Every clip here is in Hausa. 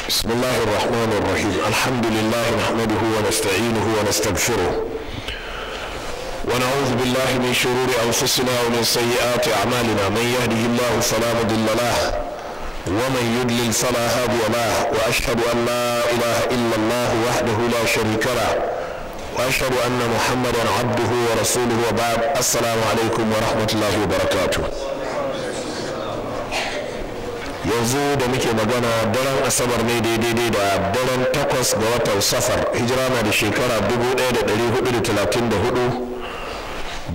بسم الله الرحمن الرحيم الحمد لله نحمده ونستعينه ونستغفره ونعوذ بالله من شرور أنفسنا ومن سيئات أعمالنا من يهده الله فلا مضل له ومن يضلل فلا هادي له وأشهد أن لا إله إلا الله وحده لا شريك له وأشهد أن محمدا عبده ورسوله وبعد السلام عليكم ورحمة الله وبركاته. yanzu da muke magana daren asabar ne daidai da daren 8 ga watan safar hijira na da shekara 1434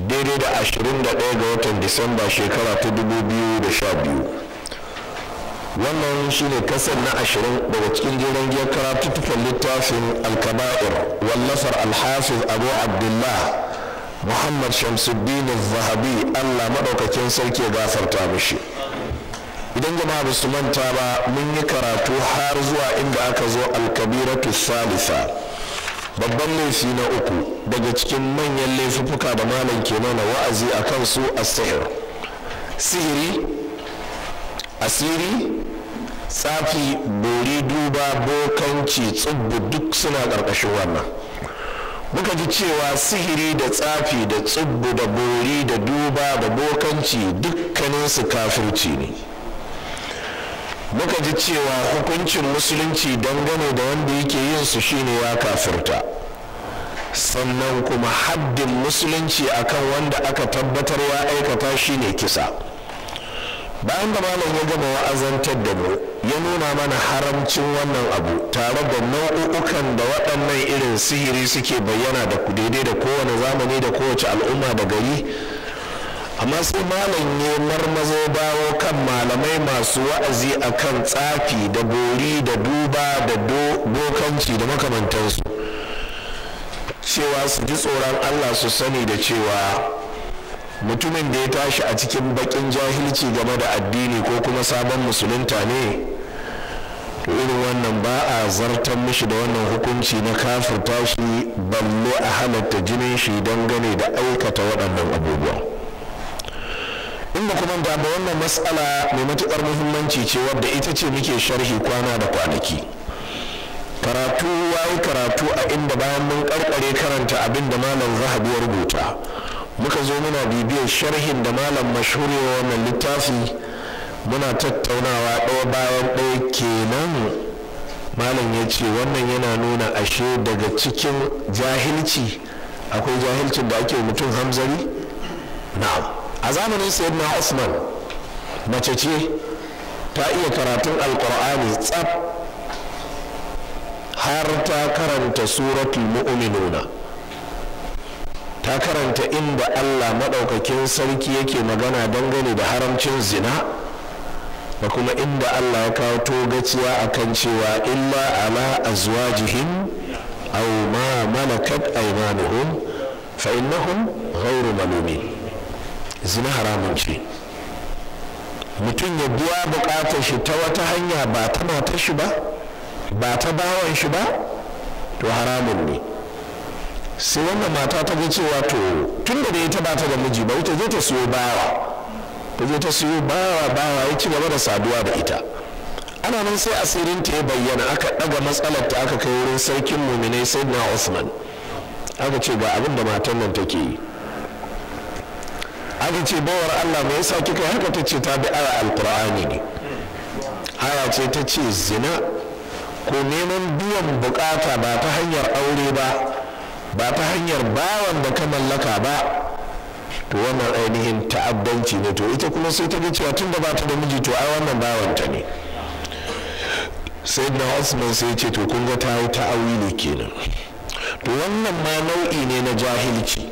daidai da 21 ga watan disamba shekara ta 2012. wannan shine kasar na 20 daga cikin jiran giyar karatuttukan littafin alkaba'ir wallafar alhafiz abu abdullah muhammad shamsuddin zahabi allah maɗaukakin sarki ya gafarta mishi. idan jama'a ba su manta ba mun yi karatu har zuwa inda aka zo alkabiratu salisa babban laifi na uku daga cikin manyan laifuka da malam ke mana wa'azi a kansu sihiri asiri tsafi bori duba bokanci tsubbu duk suna ƙarƙashin wannan. muka ji cewa sihiri da tsafi da tsubbu da bori da duba da bokanci dukkaninsu kafirci ne. muka ji cewa hukuncin musulunci dangane da wanda yake yin su shine ya kafirta, sannan kuma haddin musulunci akan wanda aka tabbatar ya aikata shine kisa. bayan da malam ya gama wa'azantar da mu ya nuna mana haramcin wannan abu tare da nau'ukan da waɗannan irin sihiri suke bayyana da daidai da kowane zamani da kowace al'umma da gari, amma sai malam ya marmazo dawo kan malamai masu wa'azi akan tsafi da bori da duba da bokanci da makamantansu cewa su ji tsoron Allah su sani da cewa mutumin da ya tashi a cikin bakin jahilci game da addini ko kuma sabon musulunta ne, to irin wannan ba a zartar mishi da wannan hukunci na kafirta shi balle a halatta jinin shi dangane da aikata waɗannan abubuwa. in ba kuma da wannan matsala mai matuƙar muhimmanci ce wadda ita ce muke sharhi kwana da kwanaki. karatu wayi karatu a inda bayan mun karkare karanta abin da malam zahabi ya rubuta muka zo muna bibiyar sharhin da malam mashhuri wannan littafi muna tattaunawa ɗaya bayan ɗaya kenan. malam ya ce wannan yana nuna ashe daga cikin jahilci akwai jahilcin da ake mutum hamzari. na'am, a zamanin sayyidina Usman mace ce ta iya karatun alkur'ani tsaf har ta karanta suratul mu'minuna, ta karanta inda Allah maɗaukakin sarki yake magana dangane da haramcin zina da kuma inda Allah ya kawo togaciya akan cewa illa ala azwajihim aw ma malakat aymanuhum fa innahum ghayru malumin. zina haramun ce, mutum ya biya bukatar shi ta wata hanya ba ta matar shi ba ba ta bawan shi ba to haramun ne. sai wannan mata ta ga cewa to tun da ita ba ta da miji ba ita zai ta siyo bawa, ta je ta siyo bawa ya ci gaba da saduwa da ita. ana nan sai asirin ta ya bayyana, aka daga matsalar ta aka kai wurin sarkin muminai sayyidina Usman, aka ce ga abin da matan nan take yi. aka ce bawar Allah mai yasa kika haka? ta ce ta bi aya alkur'ani ne, aya ce ta ce zina ko neman biyan bukata ba ta hanyar aure ba ta hanyar bawan da ka mallaka ba, to wannan ainihin ta'addanci ne. to ita kuma sai ta ga cewa tun da ba ta da miji to ai wannan bawanta ne. sai na Usman sai ce to kun ga ta yi ta'awili kenan. to wannan ma nau'i ne na jahilci,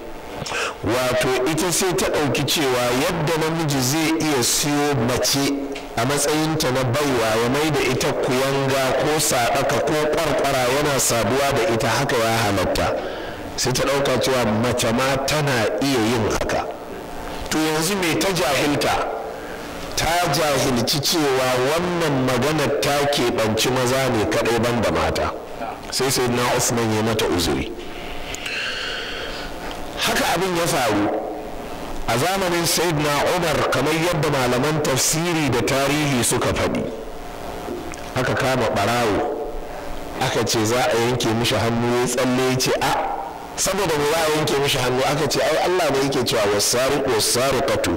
wato ita sai ta ɗauki cewa yadda namiji zai iya siyo mace a matsayinta na baiwa ya mai da ita kuyanga ko saɗaka ko ƙwarƙwara yana saduwa da ita haka ya halatta, sai ta ɗauka cewa mace ma tana iya yin haka. to yanzu mai ta jahilta, ta jahilci cewa wannan maganar ta keɓanci maza ne kaɗai ban da mata. sai na Usman ya mata uzuri. haka abin ya faru a zamanin sayyidina Umar kamar yadda malaman tafsiri da tarihi suka faɗi. aka kama ɓarawo aka ce za a yanke mishi hannu ya tsalle ya ce a saboda mu za a yanke mishi hannu aka ce ai Allah ne yake cewa wasariqu wasariqatu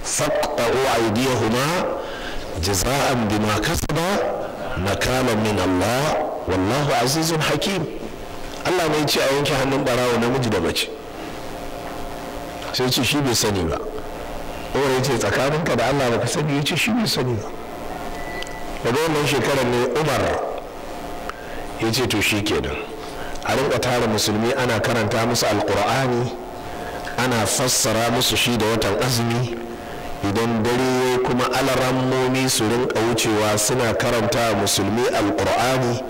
faqta'u aydiyahuma jaza'an bima kasaba nakalan min Allah wallahu azizun hakim. Allah ne ya ce a yanke hannun ɓarawo namiji da mace sai ce shi bai sani ba. Umar ya ce tsakaninka da Allah baka sani, ya ce shi bai sani ba. Daga wannan shekarar ne Umar ya ce to shi kenan a rinka tara musulmi ana karanta musu alkur'ani ana fassara musu shi da watan azumi, idan dare kuma alarammomi su rinka wucewa suna karanta musulmi alkur'ani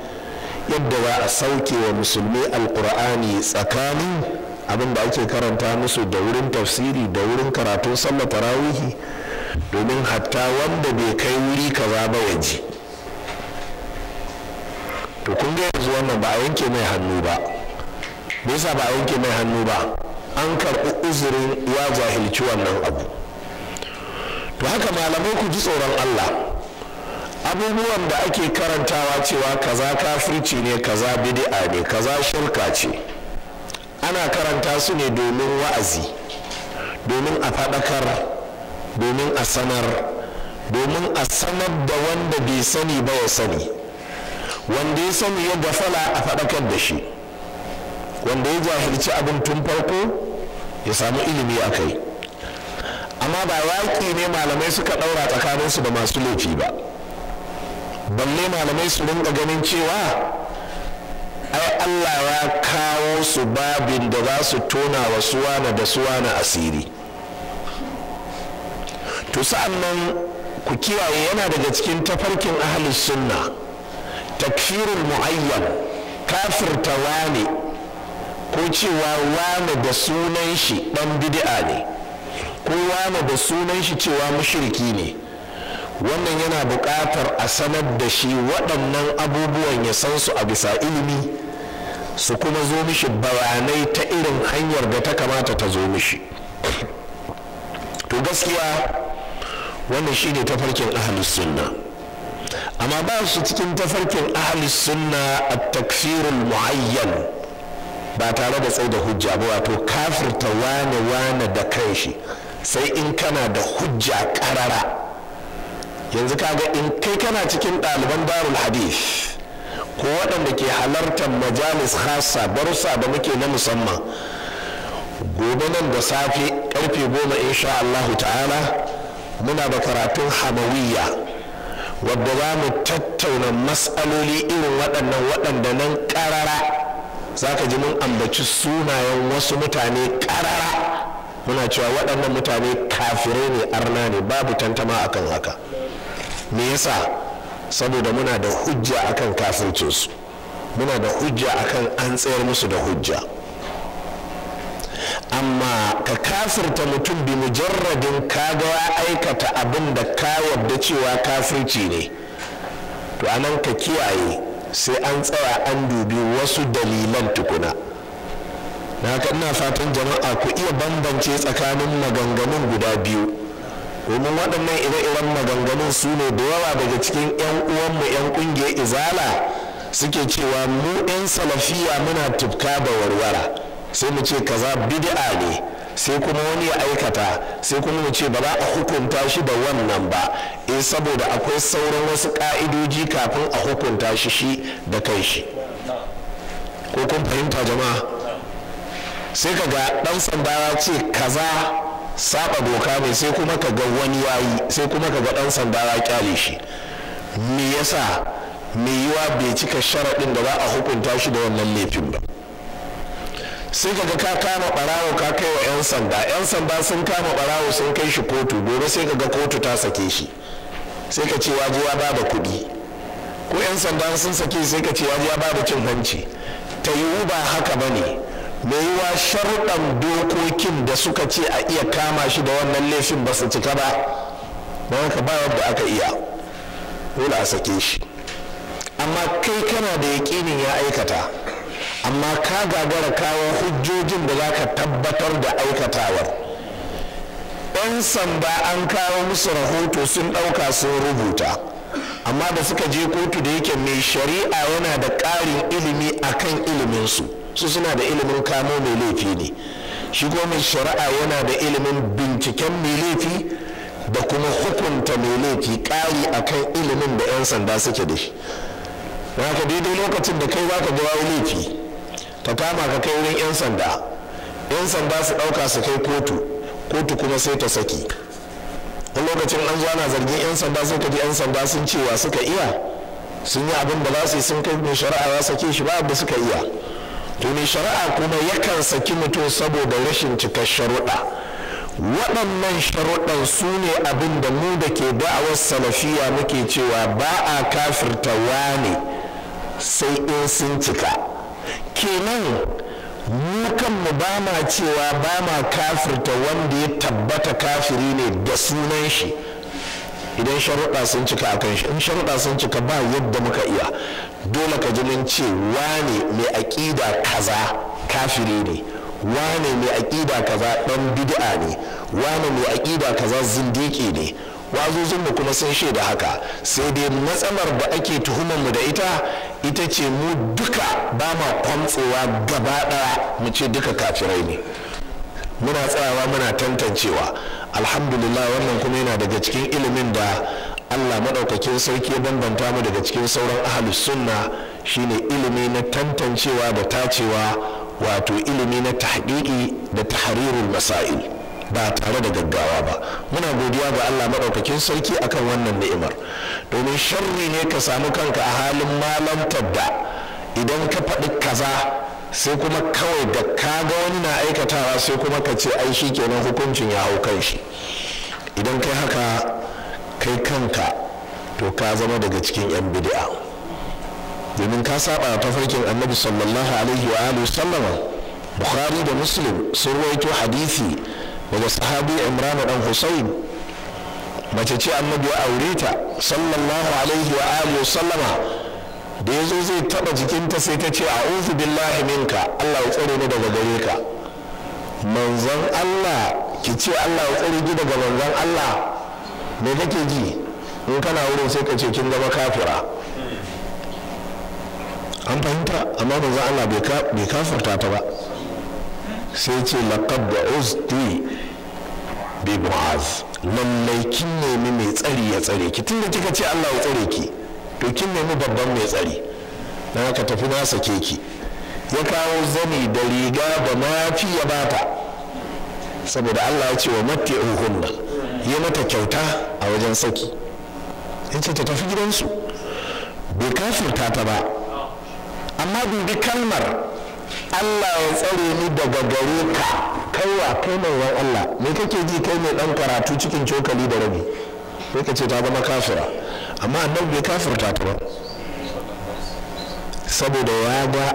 yadda za a sauke wa musulmi alkur'ani tsakanin abin da ake karanta musu da wurin tafsiri da wurin karatun sallar tarawihi, domin hatta wanda bai kai wuri kaza ba ya ji. to kun ga yanzu wannan ba a yanke mai hannu ba. me yasa ba a yanke mai hannu ba? an karɓi uzurin ya jahilci wannan abu. to haka malamai ku ji tsoron Allah, abubuwan da ake karantawa cewa kaza kafirci ne, kaza bid'a ne, kaza shirka ce, ana karanta su ne domin wa'azi, domin a faɗakar, domin a sanar, domin a sanar da wanda bai sani ba ya sani, wanda ya sani ya gafala a faɗakar da shi, wanda ya jahilci abin tun farko ya samu ilimi a kai. amma ba yaƙi ne malamai suka ɗaura tsakaninsu da masu laifi ba, balle malamai su rinka ganin cewa ai Allah ya kawo su babin da za su tona wa suwana da suwana asiri. to sa'an nan ku kiyaye, yana daga cikin tafarkin ahlus sunna takfirul muayyan, kafirta wane ko cewa wane da sunan shi dan bid'a ne ko wane da sunan shi cewa mushriki ne. wannan yana buƙatar a sanar da shi waɗannan abubuwan ya san su a bisa ilimi, su kuma zo mishi bayanai ta irin hanyar da ta kamata ta zo mishi. to gaskiya wannan shi ne tafarkin ahlus sunna, amma ba su cikin tafarkin ahlus sunna a takfirul muayyan ba tare da tsaye da hujja ba, wato kafirta wane da kanshi sai in kana da hujja ƙarara. yanzu kaga in kai kana cikin ɗaliban darul hadith ko waɗanda ke halartar majalis khassa barusa da muke na musamman, gobe nan da safe karfe 10 insha Allahu ta'ala muna da karatun hamawiyya wadda za mu tattauna matsaloli irin waɗannan waɗanda nan ƙarara za ka ji mun ambaci sunayen wasu mutane ƙarara muna cewa waɗannan mutane kafirai ne, arna ne, babu tantama akan haka. me yasa? saboda muna da hujja akan kafircinsu, muna da hujja akan an tsayar musu da hujja. amma ka kafirta mutum bi mujarradin kaga ya aikata abin da ka yarda cewa kafirci ne, to anan ka kiyaye sai an tsaya an dubi wasu dalilan tukuna. na haka ina fatan jama'a ku iya bambance tsakanin maganganun guda biyu, domin waɗannan ire-iren maganganun su ne da yawa daga cikin 'yan uwanmu 'yan ƙungiyar izala suke cewa mu 'yan salafiya muna tufka da warwara, sai mu ce kaza bid'a ne, sai kuma wani ya aikata, sai kuma mu ce ba za a hukunta shi da wannan ba, saboda akwai sauran wasu ka'idoji kafin a hukunta shi da kai shi. ko kun fahimta jama'a? sai ka ga ɗan sanda ya ce kaza saba doka ne, sai kuma ka ga wani yayi, sai kuma ka ga ɗan sanda ya kyale shi. me yasa? me yiwa bai cika sharaɗin da za a hukunta shi da wannan laifin ba. sai ka ga ka kama ɓarawo ka kai wa 'yan sanda, 'yan sanda sun kama ɓarawo sun kai shi kotu, gobe sai ka ga kotu ta sake shi, sai ka ce waje ya bada kuɗi, ko 'yan sanda sun sake sai ka ce waje ya bada cin hanci. ta yiwu ba haka ba ne, mai yiwa sharuɗan dokokin da suka ce a iya kama shi da wannan laifin ba su cika ba, don haka ba wadda aka iya, dole a sake shi. amma kai kana da yaƙinin ya aikata, amma ka gagara kawo hujjojin da za ka tabbatar da aikatawar. 'yan sanda an kawo musu rahoto sun ɗauka sun rubuta, amma da suka je kotu da yake mai shari'a yana da ƙarin ilimi akan iliminsu su suna da ilimin kamo mai laifi ne, shi kuma mai shari'a yana da ilimin binciken mai laifi da kuma hukunta mai laifi ƙari akan ilimin da 'yan sanda suke da shi. haka daidai lokacin da kai zaka ga laifi ta kama ka kai wurin 'yan sanda, 'yan sanda su ɗauka su kai kotu kuma sai ta saki. wani lokacin an zo ana zargin 'yan sanda sai ka ji 'yan sanda sun cewa suka iya sun yi abin da za su yi sun kai mai shari'a ya sake shi ba abin suka iya. to mai shari'a kuma yakan saki mutum saboda rashin cikar sharuɗa. waɗannan sharuɗan su ne abin da mu da ke da'awar salafiya muke cewa ba a kafirta wane sai in sun cika. kenan mu kanmu ba ma cewa ba ma kafirta wanda ya tabbata kafiri ne da sunan shi idan sharuɗa sun cika a kan shi. in sharuɗa sun cika ba yadda muka iya, dole ka ji mun ce wane mai aƙida kaza kafiri ne, wane mai aƙida kaza ɗan bid'a ne, wane mai aƙida kaza zindiki ne. wazozinmu kuma sun shaida haka, sai dai matsalar da ake tuhumar mu da ita ce mu duka ba ma kwamtsewa gaba ɗaya mu ce duka kafirai ne, muna tsayawa muna tantancewa. alhamdulillah wannan kuma yana daga cikin ilimin da Allah maɗaukakin sarki ya bambanta mu daga cikin sauran ahlus sunna, shine ilimi na tantancewa da tacewa, wato ilimi na tahqiqi da tahrirul masail ba tare da gaggawa ba. muna godiya ga Allah maɗaukakin sarki akan wannan ni'imar, domin sharri ne ka samu kanka a halin malantar da idan ka faɗi kaza sai kuma kawai da kaga wani na aikatawa sai kuma ka ce ai shi kenan hukuncin ya hau kan shi. idan kai haka kai kanka to ka zama daga cikin 'yan bid'a, domin ka saba tafarkin annabi sallallahu alaihi wa alihi sallama. bukhari da muslim sun rawaito hadisi daga sahabi imran dan husayn, mace ce annabi ya aure ta sallallahu alaihi wa alihi sallama. da yazo zai taba jikinta sai ta ce a'udhu billahi minka, Allah ya tsare ni daga gare ka. manzon Allah, ki ce Allah ya tsare ki daga manzon Allah, me kake ji? in kana wurin sai ka ce kin zama kafira. an fahimta? amma manzon Allah bai kafirta ta ba, sai ce laqad uzti bi mu'az, lallai kin nemi mai tsari ya tsare ki. tunda kika ce Allah ya tsare ki to kin nemi babban mai tsari, dan haka tafi na sake ki. ya kawo zani da riga da mafi ya bata, saboda Allah ya ce wa matti'uhunna, ya mata kyauta a wajen saki, ya ce ta tafi gidansu. bai kafirta ta ba, amma dubi kalmar Allah ya tsare ni daga gare ka. kaiwa kai mai Allah, me kake ji kai mai dan karatu cikin cokali da rabi? sai ka ce ta zama kafira, amma annabi bai kafirta ta ba, saboda ya ga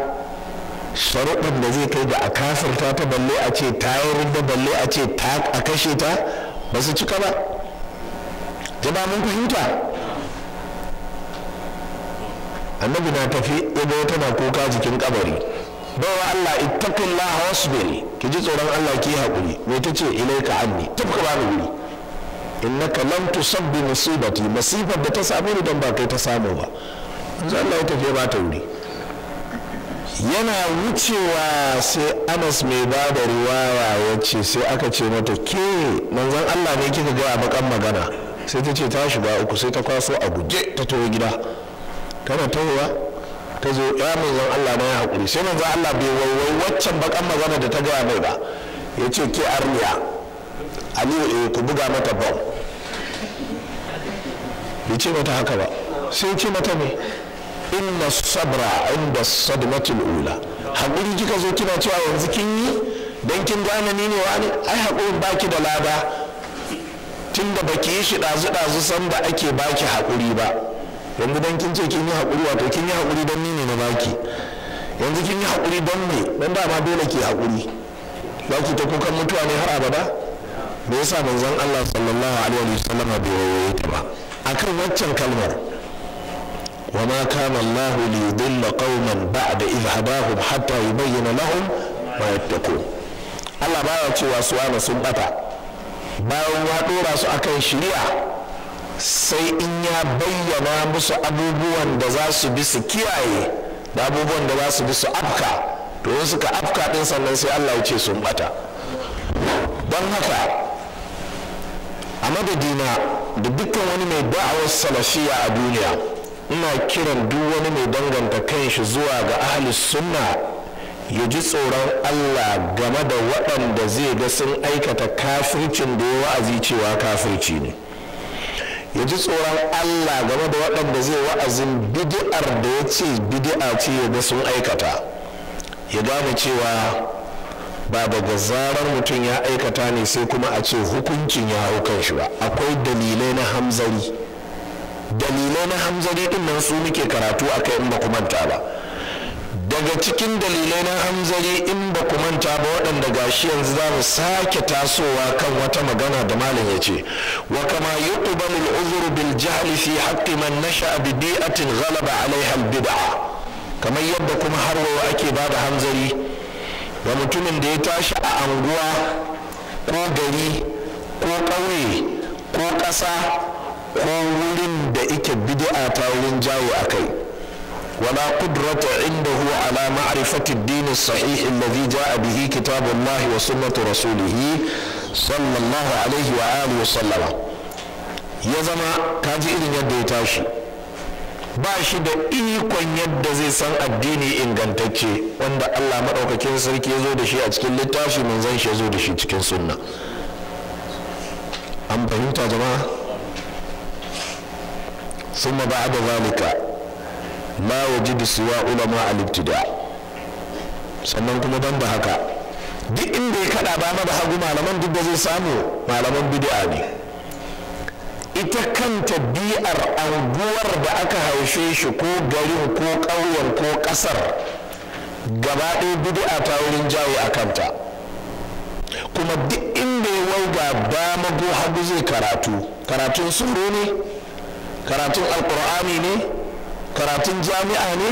sharuɗin da zai kai ga a kafirta ta, balle a ce ta yi rubda, balle a ce a kashe ta, ba su cika ba. jama'a mun fahimta? annabi na tafi yadda wata na kuka jikin kabari, bawa Allah ittaqillaha wasbir, ki ji tsoron Allah ki haƙuri. me ta ce? ilaika anni, tafka ba ni wuri, innaka lam tusabbi musibati, masifar da ta samu ni dan ba kai ta samu ba. yanzu Allah ya tafi ba ta wuri. yana wucewa sai Anas mai ba da riwaya ya ce sai aka ce mata ke manzon Allah ne kika ga bakan magana? sai ta ce ta shiga uku, sai ta kwaso a guje ta tawo gida. tana tawowa ta zo, ya manzon Allah na ya haƙuri. sai manzon Allah bai waiwai waccan bakan magana da ta gaya mai ba, ya ce ke arniya Aliyu ku buga mata bom. bai ce mata haka ba, sai ce mata ne inna sabra inda sadmatul ula, haƙuri kika zo kina cewa yanzu kin yi dan kin gane ni ne wani? ai haƙurin baki da lada, tunda baki yi shi ɗazu sanda ake baki haƙuri ba. yanzu dan kin ce kin yi haƙuri, wato kin yi haƙuri don ni ne na baki. yanzu kin yi haƙuri don me? don dama dole ki haƙuri. baki ta kukan mutuwa ne har abada? me yasa manzon Allah sallallahu alaihi wasallam bai waye ta ba akan waccan kalmar? وما كان الله ليضل قوما بعد إذ هداهم حتى يبين لهم ما يتقون. Allah baya cewa su ana sun bata bayan ya dora su akan shari'a sai in ya bayyana musu abubuwan da za su bi su kiyaye da abubuwan da za su bi su afka, to in suka afka din sannan sai Allah ya ce sun bata. don haka a madadina da dukkan wani mai da'awar salafiya a duniya, ina kiran duk wani mai danganta kanshi zuwa ga ahlus sunna ya ji tsoron Allah game da waɗanda zai ga sun aikata kafircin da ya wa'azi cewa kafirci ne. Ya ji tsoron Allah game da waɗanda zai wa'azin bid'ar da ya ce bid'a ce ya ga sun aikata. Ya gane cewa ba daga zarar mutum ya aikata ne sai kuma a ce hukuncin ya hau kan shi ba. Akwai dalilai na hamzari. Dalilai na hamzari ɗin nan su muke karatu a kai in ba ku manta ba. Daga cikin dalilai na hamzari in ba ku manta ba waɗanda gashi yanzu za mu sake tasowa kan wata magana da malam ya ce, wa kama yuqbalu al-uzru bil jahl fi haqqi man nasha'a bi bi'atin ghalaba 'alayha al-bid'a, kamar yadda kuma har wa ake bada hamzari ga mutumin da ya tashi a anguwa ko gari ko ƙauye ko ƙasa ko wurin da ike bid'a ta wurin jawo akai. ولا قدرة عنده على معرفة الدين الصحيح الذي جاء به كتاب الله وسنة رسوله صلى الله عليه وآله وسلم. ya zama kaji irin yadda ya tashi ba shi da ikon yadda zai san addini ingantacce wanda Allah maɗaukakin sarki ya zo da shi a cikin littafi, manzon shi ya zo da shi cikin sunna. an fahimta jama'a? ثم بعد ذلك la wajidu siwa ulama al-ibtida. sannan kuma ban da haka duk inda ya kada ba da hagu malaman duk da zai samu malaman bid'a ne. ita kanta bi'ar anguwar da aka haushe shi ko garin ko ƙauyen ko ƙasar gaba ɗaya bid'a ta wurin jawo a kanta. kuma duk inda ya wauga dama ko hagu zai karatun suro ne, karatun alƙur'ani ne, karatun jami'a ne,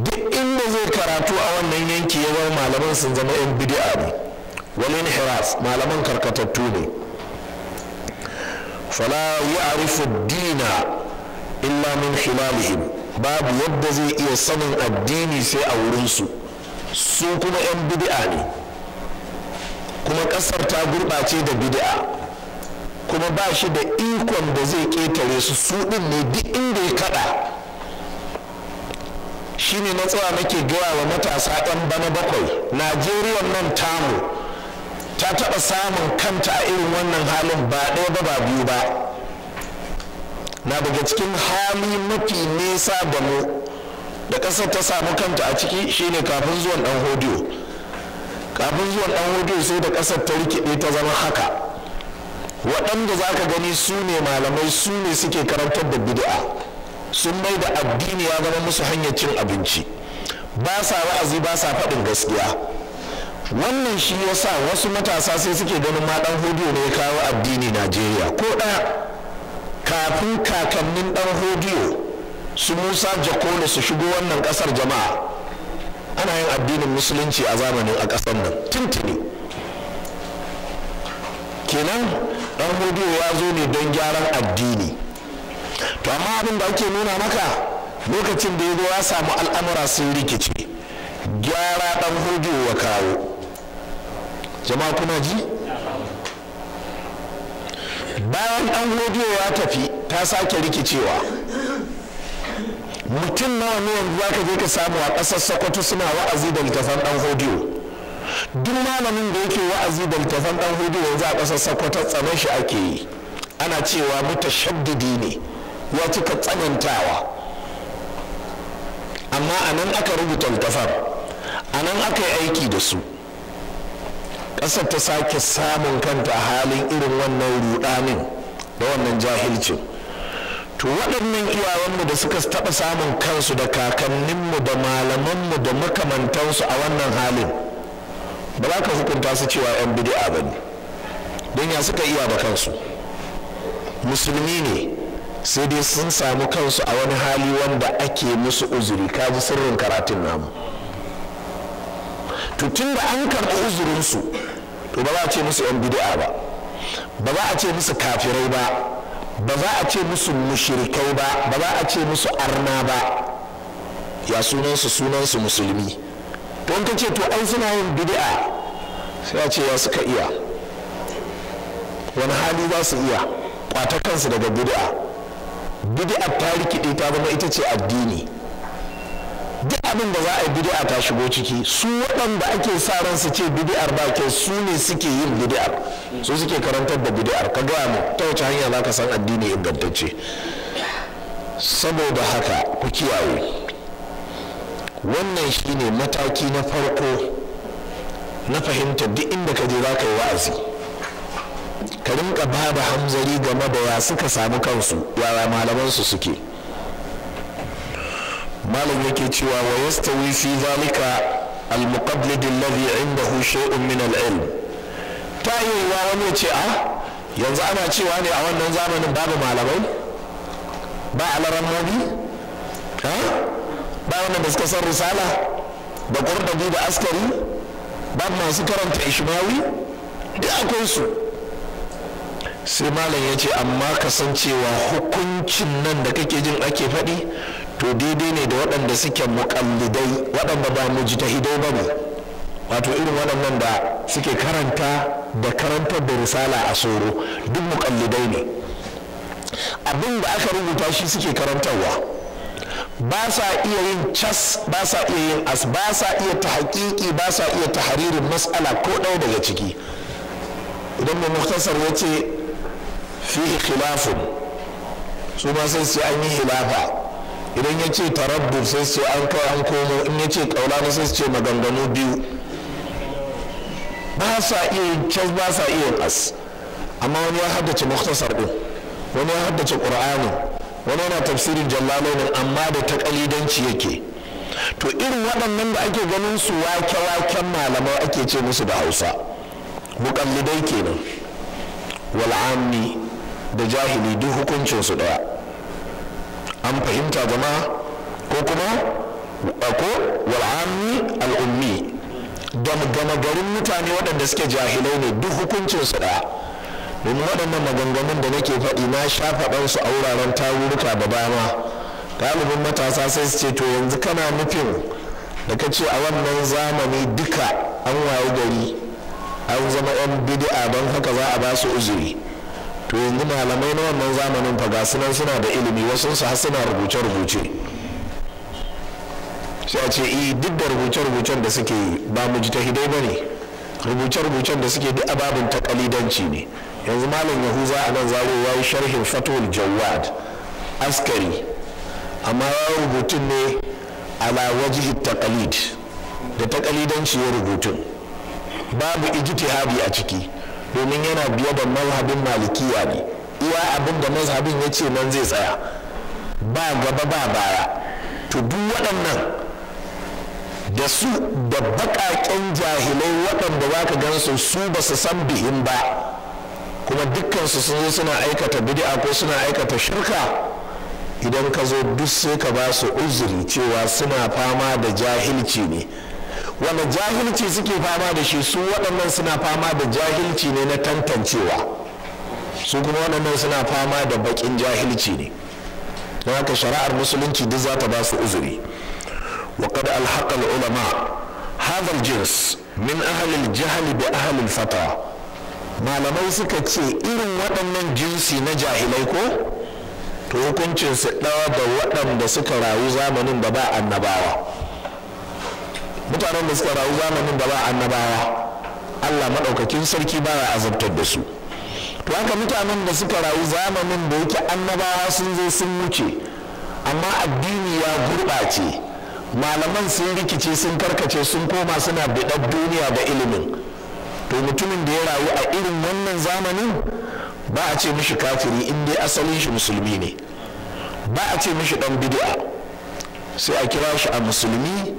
duk inda zai karatu a wannan yanki ya zama malaman sun zama yan bid'a ne, wal inhiras, malaman karkatattu ne. fala ya'rifu ad-dina illa min khilalihim, babu yadda zai iya sanin addini sai a wurin su kuma yan bid'a ne, kuma kasar ta gurbace da bid'a, kuma ba shi da ikon da zai ketare su din ne duk inda ya kada. shine na tsaya nake gaya wa matasa 'yan bana bakwai, Najeriya nan tamu ta taɓa samun kanta a irin wannan halin ba ɗaya ba biyu ba. na daga cikin hali mafi nesa da mu da ƙasar ta samu kanta a ciki shine kafin zuwan ɗan hodiyo. kafin zuwan ɗan hodiyo sai da ƙasar ta rikide ta zama haka. waɗanda za ka gani su ne malamai, su ne suke karantar da bid'a, sun mai da addini ya zama musu hanyar cin abinci, ba sa wa'azi ba sa faɗin gaskiya. wannan shi ya sa wasu matasa sai suke ganin ma ɗan hodiyo ne ya kawo addini Najeriya. ko ɗaya kafin kakannin ɗan hodiyo su Musa Jakolo su shigo wannan ƙasar jama'a, ana yin addinin musulunci a zamanin a ƙasar nan tuntuni. kenan ɗan hodiyo ya zo ne don gyaran addini. to amma abin da ake nuna maka lokacin da ya zo ya samu al'amura sun rikice, gyara ɗan hodiyo ya kawo. jama'a kuna ji? bayan ɗan hodiyo ya tafi ta sake rikicewa. mutum nawa ne yanzu zaka je ka samu a ƙasar Sokoto suna wa'azi da littafan ɗan hodiyo? duk malamin da yake wa'azi da littafan ɗan hodiyo yanzu a ƙasar Sokoto tsanan shi ake yi, ana cewa mutashaddidi ne, ya cika tsanantawa. amma a nan aka rubuta littafan, a nan aka yi aiki da su. ƙasar ta sake samun kanta a halin irin wannan rudanin da wannan jahilcin. to waɗannan iyayenmu da suka taɓa samun kansu da kakanninmu da malamanmu da makamantansu a wannan halin, ba za ka hukunta su cewa 'yan bid'a ba ne, don ya suka iya da kansu. musulmi ne, sai dai sun samu kansu a wani hali wanda ake musu uzuri. kaji sirrin karatun namu. to tun da an karɓi uzurinsu, to ba za a ce musu 'yan bid'a ba, ba za a ce musu kafirai ba, ba za a ce musu mushrikai ba za a ce musu arna ba, ya sunansu musulmi. to in ka ce to ai suna yin bid'a, sai a ce ya suka iya, wani hali za su iya kwata kansu daga bid'a ta rikide ta zama ita ce addini. duk abin da za a yi bid'a ta shigo ciki. su waɗanda ake sa ran su ce bid'ar ba kyau su ne suke yin bid'ar, su suke karantar da bid'ar. ka gaya mu ta wace hanya za ka san addini ingantacce? saboda haka ku kiyaye, wannan shine mataki na farko na fahimta. duk inda ka je za ka yi wa'azi, ka rinka ba da hamzari game da ya suka samu kansu, yara malamansu suke. malam yake cewa wa yastawi fi zalika al-muqaddid alladhi indahu shay'un min al-ilm. ta yiwa wani ya ce yanzu ana cewa ne a wannan zamanin babu malamai, ba alarammomi, ba wanda da suka san risala da qurtubi da askari, ba masu karanta ishmawi, duk akwai su. sai malam ya ce amma kasancewa hukuncin nan da kake jin ake faɗi to daidai ne da waɗanda suke muƙallidai, waɗanda ba mujtahidai ba ne, wato irin waɗannan da suke karantar da risala a soro, duk muƙallidai ne. abin da aka rubuta shi suke karantarwa, ba sa iya yin cas, ba sa iya yin as, ba sa iya ta haƙiƙi, ba sa iya ta haririn mas'ala ko ɗaya daga ciki. idan mai muktasar ya ce fihi khilafun, su ma sai su an yi hilafa. idan ya ce taraddud sai su ce an kai an komo. in ya ce kaulani sai su ce maganganu biyu. ba sa iya yin cas, ba sa iya yin as. amma wani ya haddace muktasar din, wani ya haddace qur'ani, wani yana tafsirin jallalainin amma da takalidanci yake. to irin waɗannan da ake ganin su wake-waken malamai ake ce musu da Hausa muƙallidai kenan. wal'ammi da jahili duk hukuncinsu ɗaya. an fahimta jama'a? ko kuma ko wal'ammi al'ummi, gama garin mutane waɗanda suke jahilai ne duk hukuncinsu ɗaya. domin waɗannan maganganun da nake faɗi na sha faɗansu a wuraren tarurruka da dama. galibin matasa sai su ce to yanzu kana nufin da ka ce a wannan zamani duka an waye gari an zama yan bid'a don haka za a ba su uzuri. to yanzu malamai na wannan zamanin fa ga sunan suna da ilimi, wasu su har suna rubuce-rubuce. sai a ce duk da rubuce-rubucen da suke ba mujtahidai ba ne, rubuce-rubucen da suke duk ababin takalidanci ne. yanzu malam yahuza a nan zaro ya yi sharhin fatul jawad askari, amma ya rubutun ne ala wajihi taqalid, da takalidanci ya rubutun, babu ijtihadi a ciki, domin yana biye da mazhabin malikiya ne. iya abin da mazhabin ya ce nan zai tsaya, ba gaba ba baya. to duk waɗannan da su da baƙaƙen jahilai waɗanda za ka gansu su ba su san bihin ba, kuma dukkansu sun zo suna aikata bid'a ko suna aikata shirka. idan ka zo duk sai ka ba su uzuri cewa suna fama da jahilci ne. wanda jahilci suke fama da shi? su waɗannan suna fama da jahilci ne na tantancewa, su kuma waɗannan suna fama da baƙin jahilci ne. don haka shari'ar musulunci duk za ta ba su uzuri. وقد ألحق العلماء هذا الجنس من أهل الجهل بأهل الفتوى. malamai suka ce irin waɗannan jinsi na jahilai ko to hukuncinsu ɗawa da waɗanda suka rayu zamanin da ba annabawa. mutanen da suka rayu zamanin da ba annabawa Allah maɗaukakin sarki ba ya azabtar da su. to haka mutanen da suka rayu zamanin da yake annabawa sun zo sun wuce amma addini ya gurɓace, malaman sun rikice sun karkace sun koma suna biɗar duniya da ilimin. to mutumin da ya rayu a irin wannan zamanin ba a ce mishi kafiri in dai asalin shi musulmi ne, ba a ce mishi dan bid'a, sai a kira shi a musulmi,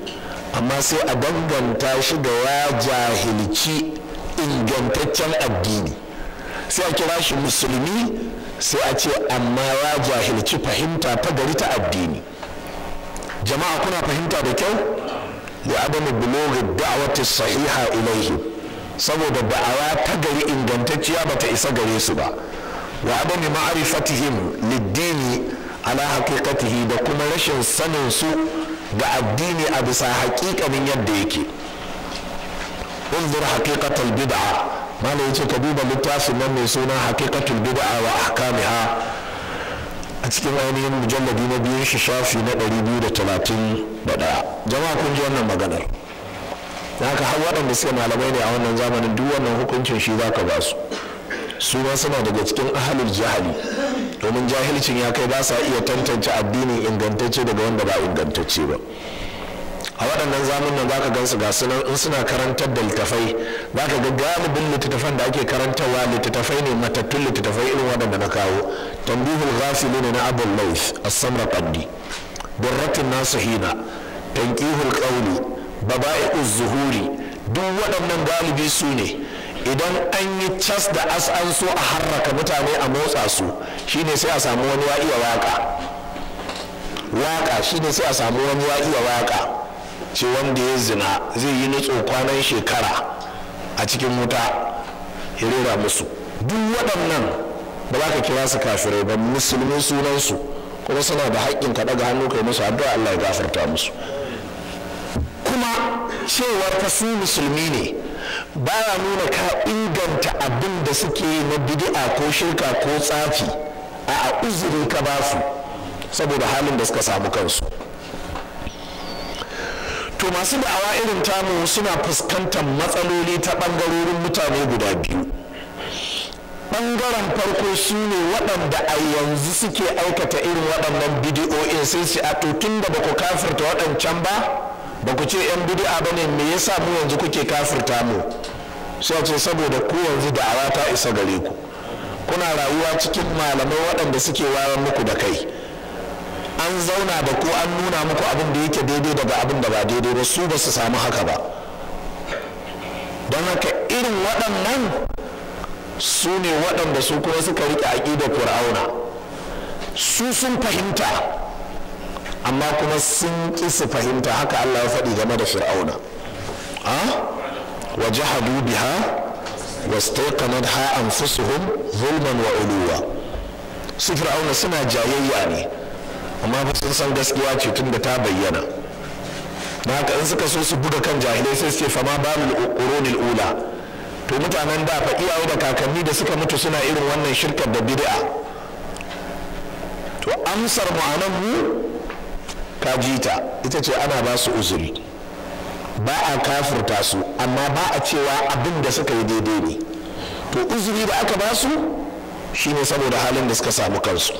amma sai a danganta shi ga ya jahilci ingantaccen addini. sai a kira shi musulmi, sai a ce amma ya jahilci fahimta ta gari ta addini. jama'a kuna fahimta da kyau? li adamu bulughi da'wati sahiha ilaihi, saboda da'awa ta gari ingantacciya bata isa gare su ba. wa adami ma'rifatihim lid-dini ala haqiqatihi da kuma rashin sanin su ga addini a bisa haƙiƙanin yadda yake. unzur haqiqatul bid'a malai yace ka duba littafin nan mai suna haqiqatul bid'a wa ahkamiha a cikin ainihin mujalladi na biyun shi shafi na 231. jama'a kun ji wannan maganar. haka har waɗanda suke malamai ne a wannan zamanin duk wannan hukuncin shi za ka ba su ma suna daga cikin ahalul jahali, domin jahilcin ya kai ba sa iya tantance addinin ingantacce daga wanda ba ingantacce ba. a waɗannan zamanin za ka gansu ga sunan in suna karantar da littafai za ka ga galibin littattafan da ake karantarwa littattafai ne matattun littattafai irin waɗanda na kawo. tambihul ghafilin na abul laith as-samarqandi, durratun nasihina, tanqihul qawli, baba'i'uz zuhuri, duk waɗannan galibi su ne idan an yi cas da as an so a harraka mutane a motsa su shine sai a samu wani ya iya waka shine sai a samu wani ya iya waka ce wanda ya zina zai yi nutso kwanan shekara a cikin wuta ya rera musu. duk waɗannan ba za ka kira su kafirai ba, musulmi sunansu, kuma suna da haƙƙin ka ɗaga hannu kai musu addu'a Allah ya gafarta musu. kuma cewar ka su musulmi ne baya nuna ka inganta abin da suke na bid'a ko shirka ko tsafi a uzuri ka ba su saboda halin da suka samu kansu. to masu da'awa irin tamu suna fuskantar matsaloli ta ɓangarorin mutane guda biyu. ɓangaren farko su ne waɗanda a yanzu suke aikata irin waɗannan bidi'o'in sai su a tun da ba ku kafirta waɗancan ba ku ce 'yan bidi'a ba ne me yasa mu yanzu kuke kafirta mu? sai ce saboda ku yanzu da'awa ta isa gare ku, kuna rayuwa cikin malamai waɗanda suke wayar muku da kai, an zauna da ku an nuna muku abin da yake daidai daga abin da ba daidai ba, su ba su samu haka ba. don haka irin waɗannan su ne waɗanda su kuma suka riƙe aƙidar fir'auna, su sun fahimta amma kuma sun ƙi su fahimta. haka Allah ya faɗi game da fir'auna, wa jahadu biha wastaqanatha anfusuhum zulman wa uluwa. su fir'auna suna jayayya ne amma ba sun san gaskiya ce tun da ta bayyana. na haka in suka so su buga kan jahilai sai su ce fama balul qurunil ula. to mutanen da fa iyaye da kakanni da suka mutu suna irin wannan shirkar da bid'a. to amsar mu anan mu kajita ita ce ana ba su uzuri, ba a kafirta su amma ba a cewa abin da suka yi daidai ne. to uzuri da aka ba su shine saboda halin da suka samu kansu.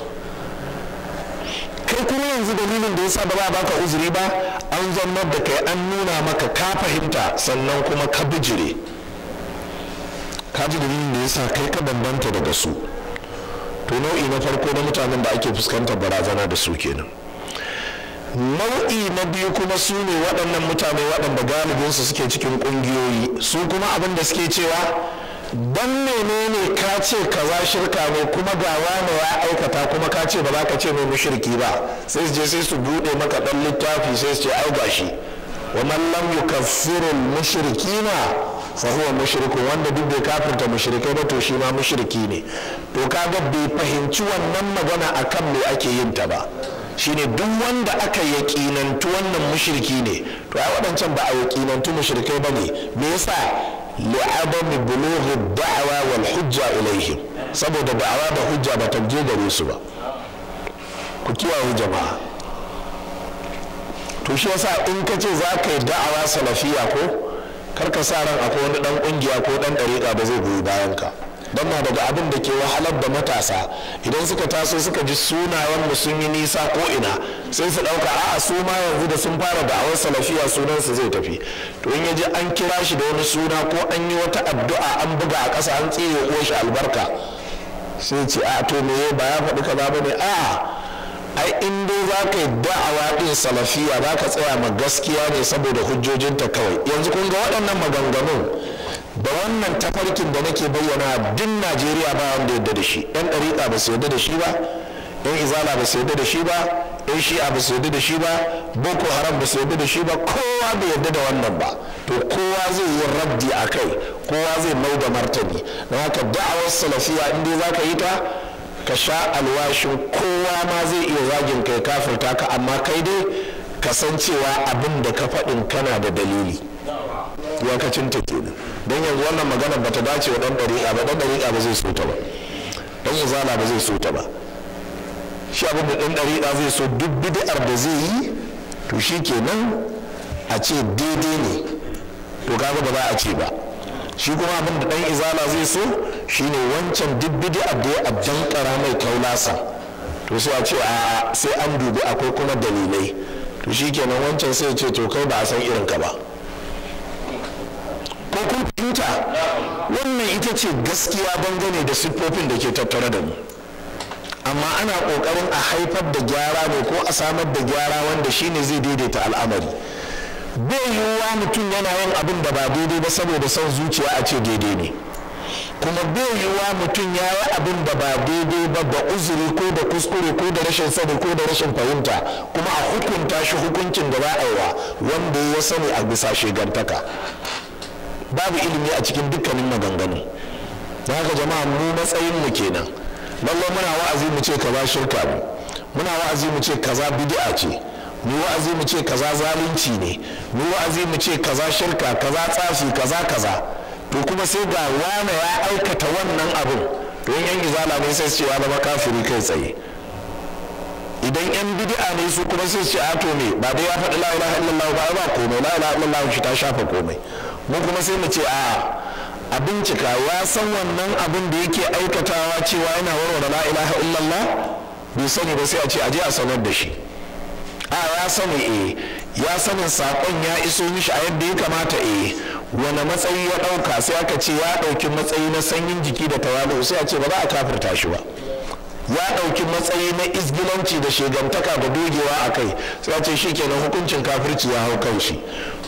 kai kuma yanzu dalilin da yasa ba za a baka uzuri ba, an zannar da kai an nuna maka ka fahimta sannan kuma ka bijire. ka ji dalilin da yasa kai ka bambanta daga su. to nau'i na farko na mutanen da ake fuskantar barazana da su kenan. nau'i na biyu kuma su ne waɗannan mutane waɗanda galibinsu suke cikin ƙungiyoyi. su kuma abin da suke cewa don menene ka ce kaza shirka ne kuma ga wani ya aikata kuma ka ce ba za ka ce mai mushriki ba, sai su je sai su buɗe maka ɗan littafi sai su ce ai gashi wa man lam yukaffirul mushrikina fa huwa mushriku, wanda duk bai kafirta mushrikai ba to shi ma mushriki ne. to kaga bai fahimci wannan magana akan me ake yin ta ba. shine duk wanda aka yaƙinantu wannan mushriki ne, to ai waɗancan ba a yaƙinantu mushrikai ba ne. me yasa? li'adami bulughi da'wa wal hujja ilaihim, saboda da'awa da hujja ba ta je gare su ba. ku kiyaye jama'a. to shi yasa in ka ce za ka yi da'awa salafiya ko karka sa ran akwai wani dan kungiya ko dan dariƙa ba zai goyi bayan ka. don na daga abin da ke wahalar da matasa idan suka taso suka ji sunayen mu sun yi nisa ko ina sai su ɗauka a'a su ma yanzu da sun fara da'awar salafiya sunansu zai tafi. to in ya ji an kira shi da wani suna ko an yi wata addu'a an buga a ƙasa an tsire uwar shi albarka sai ce a to me ba ya faɗi kaza ba ne? a'a ai in dai za ka yi da'awa ɗin salafiya za ka tsaya ma gaskiya ne saboda hujjojinta kawai. yanzu kun ga waɗannan maganganun da wannan tafarkin da nake bayyana duk Najeriya ba wanda yadda da shi. yan ɗariƙa ba su yadda da shi ba, yan izala ba su yadda da shi ba, yan shi'a ba su yadda da shi ba, boko haram ba su yadda da shi ba, kowa bai yadda da wannan ba. to kowa zai yi raddi a kai, kowa zai mai da martani. na haka da'awar salafiya in dai za ka yi ta ka sha alwashin kowa ma zai iya zagin kai kafirta ka, amma kai dai kasancewa abin da ka faɗin kana da dalili. Iyakacin ta kenan. Don yanzu wannan magana ba ta dace wa ɗan ɗariƙa ba, ɗan ɗariƙa ba zai so ta ba, ɗan izala ba zai so ta ba. Shi abin da ɗan ɗariƙa zai so duk bid'ar da zai yi to shi kenan a ce daidai ne, to kaga ba za a ce ba. Shi kuma abin da ɗan izala zai so shine wancan duk bid'ar da ya abdankara mai kaulasa, to sai a ce a sai an dubi akwai kuma dalilai, to shi kenan wancan sai ce to kai ba a san irin ka ba. Ko kun fahimta? Wannan ita ce gaskiya dangane da siffofin da ke tattare da mu, amma ana ƙoƙarin a haifar da gyara ne ko a samar da gyara wanda shine zai daidaita al'amari. Bai yiwuwa mutum yana yin abin da ba daidai ba saboda son zuciya a ce daidai ne, kuma bai yiwuwa mutum ya yi abin da ba daidai ba da uzuri ko da kuskure ko da rashin sani ko da rashin fahimta kuma a hukunta shi hukuncin da ba a yi wa wanda ya sani a bisa shegantaka. Babu ilimi a cikin dukkanin maganganu. Da haka jama'a mu matsayin mu kenan. Lallai muna wa'azi mu ce kaza shirka ne, muna wa'azi mu ce kaza bid'a ce, mu wa'azi mu ce kaza zalunci ne, mu wa'azi mu ce kaza shirka, kaza tsafi, kaza. To kuma sai ga wani ya aikata wannan abin, to yan izala ne sai su ce ya zama kafiri kai tsaye. Idan yan bid'a ne su kuma sai su ce a to me ba dai ya faɗi la ilaha illallah ba komai, la ilaha illallah shi ta shafa komai. Mu kuma sai mu ce a bincika ya san wannan abin da yake aikatawa cewa yana warware la ilaha illallah, bai sani ba sai a ce aje a sanar da shi. Ya sani ya sanin saƙon ya iso mishi a yadda ya kamata wani matsayi ya ɗauka, sai aka ce ya ɗauki matsayi na sanyin jiki da tawali'u, sai a ce ba za a kafirta shi ba. Ya ɗauki matsayi na izgilanci da shegantaka da dogewa a kai, sai a ce shi kenan hukuncin kafirci ya hau kan shi.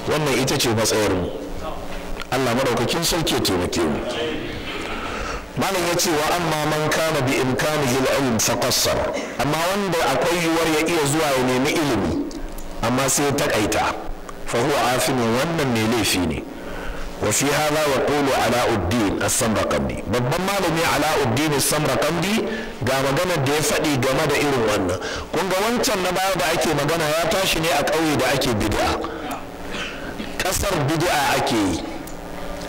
Wannan ita ce matsayarmu. Allah madaukakin sarki ya taimake mu. Malam ya ce wa amma man kana bi imkanihi al-ilm faqassar, amma wanda akwai yiwuwar ya iya zuwa ya nemi ilimi amma sai ya takaita, fa huwa afimun, wannan ne laifi ne. Wa fi hadha yaqulu Alauddin as-Samarqandi, babban malami Alauddin as-Samarqandi ga maganar da ya faɗi game da irin wannan. Kun ga wancan na baya da ake magana ya tashi ne a ƙauye da ake bid'a, ƙasar bid'a ake yi,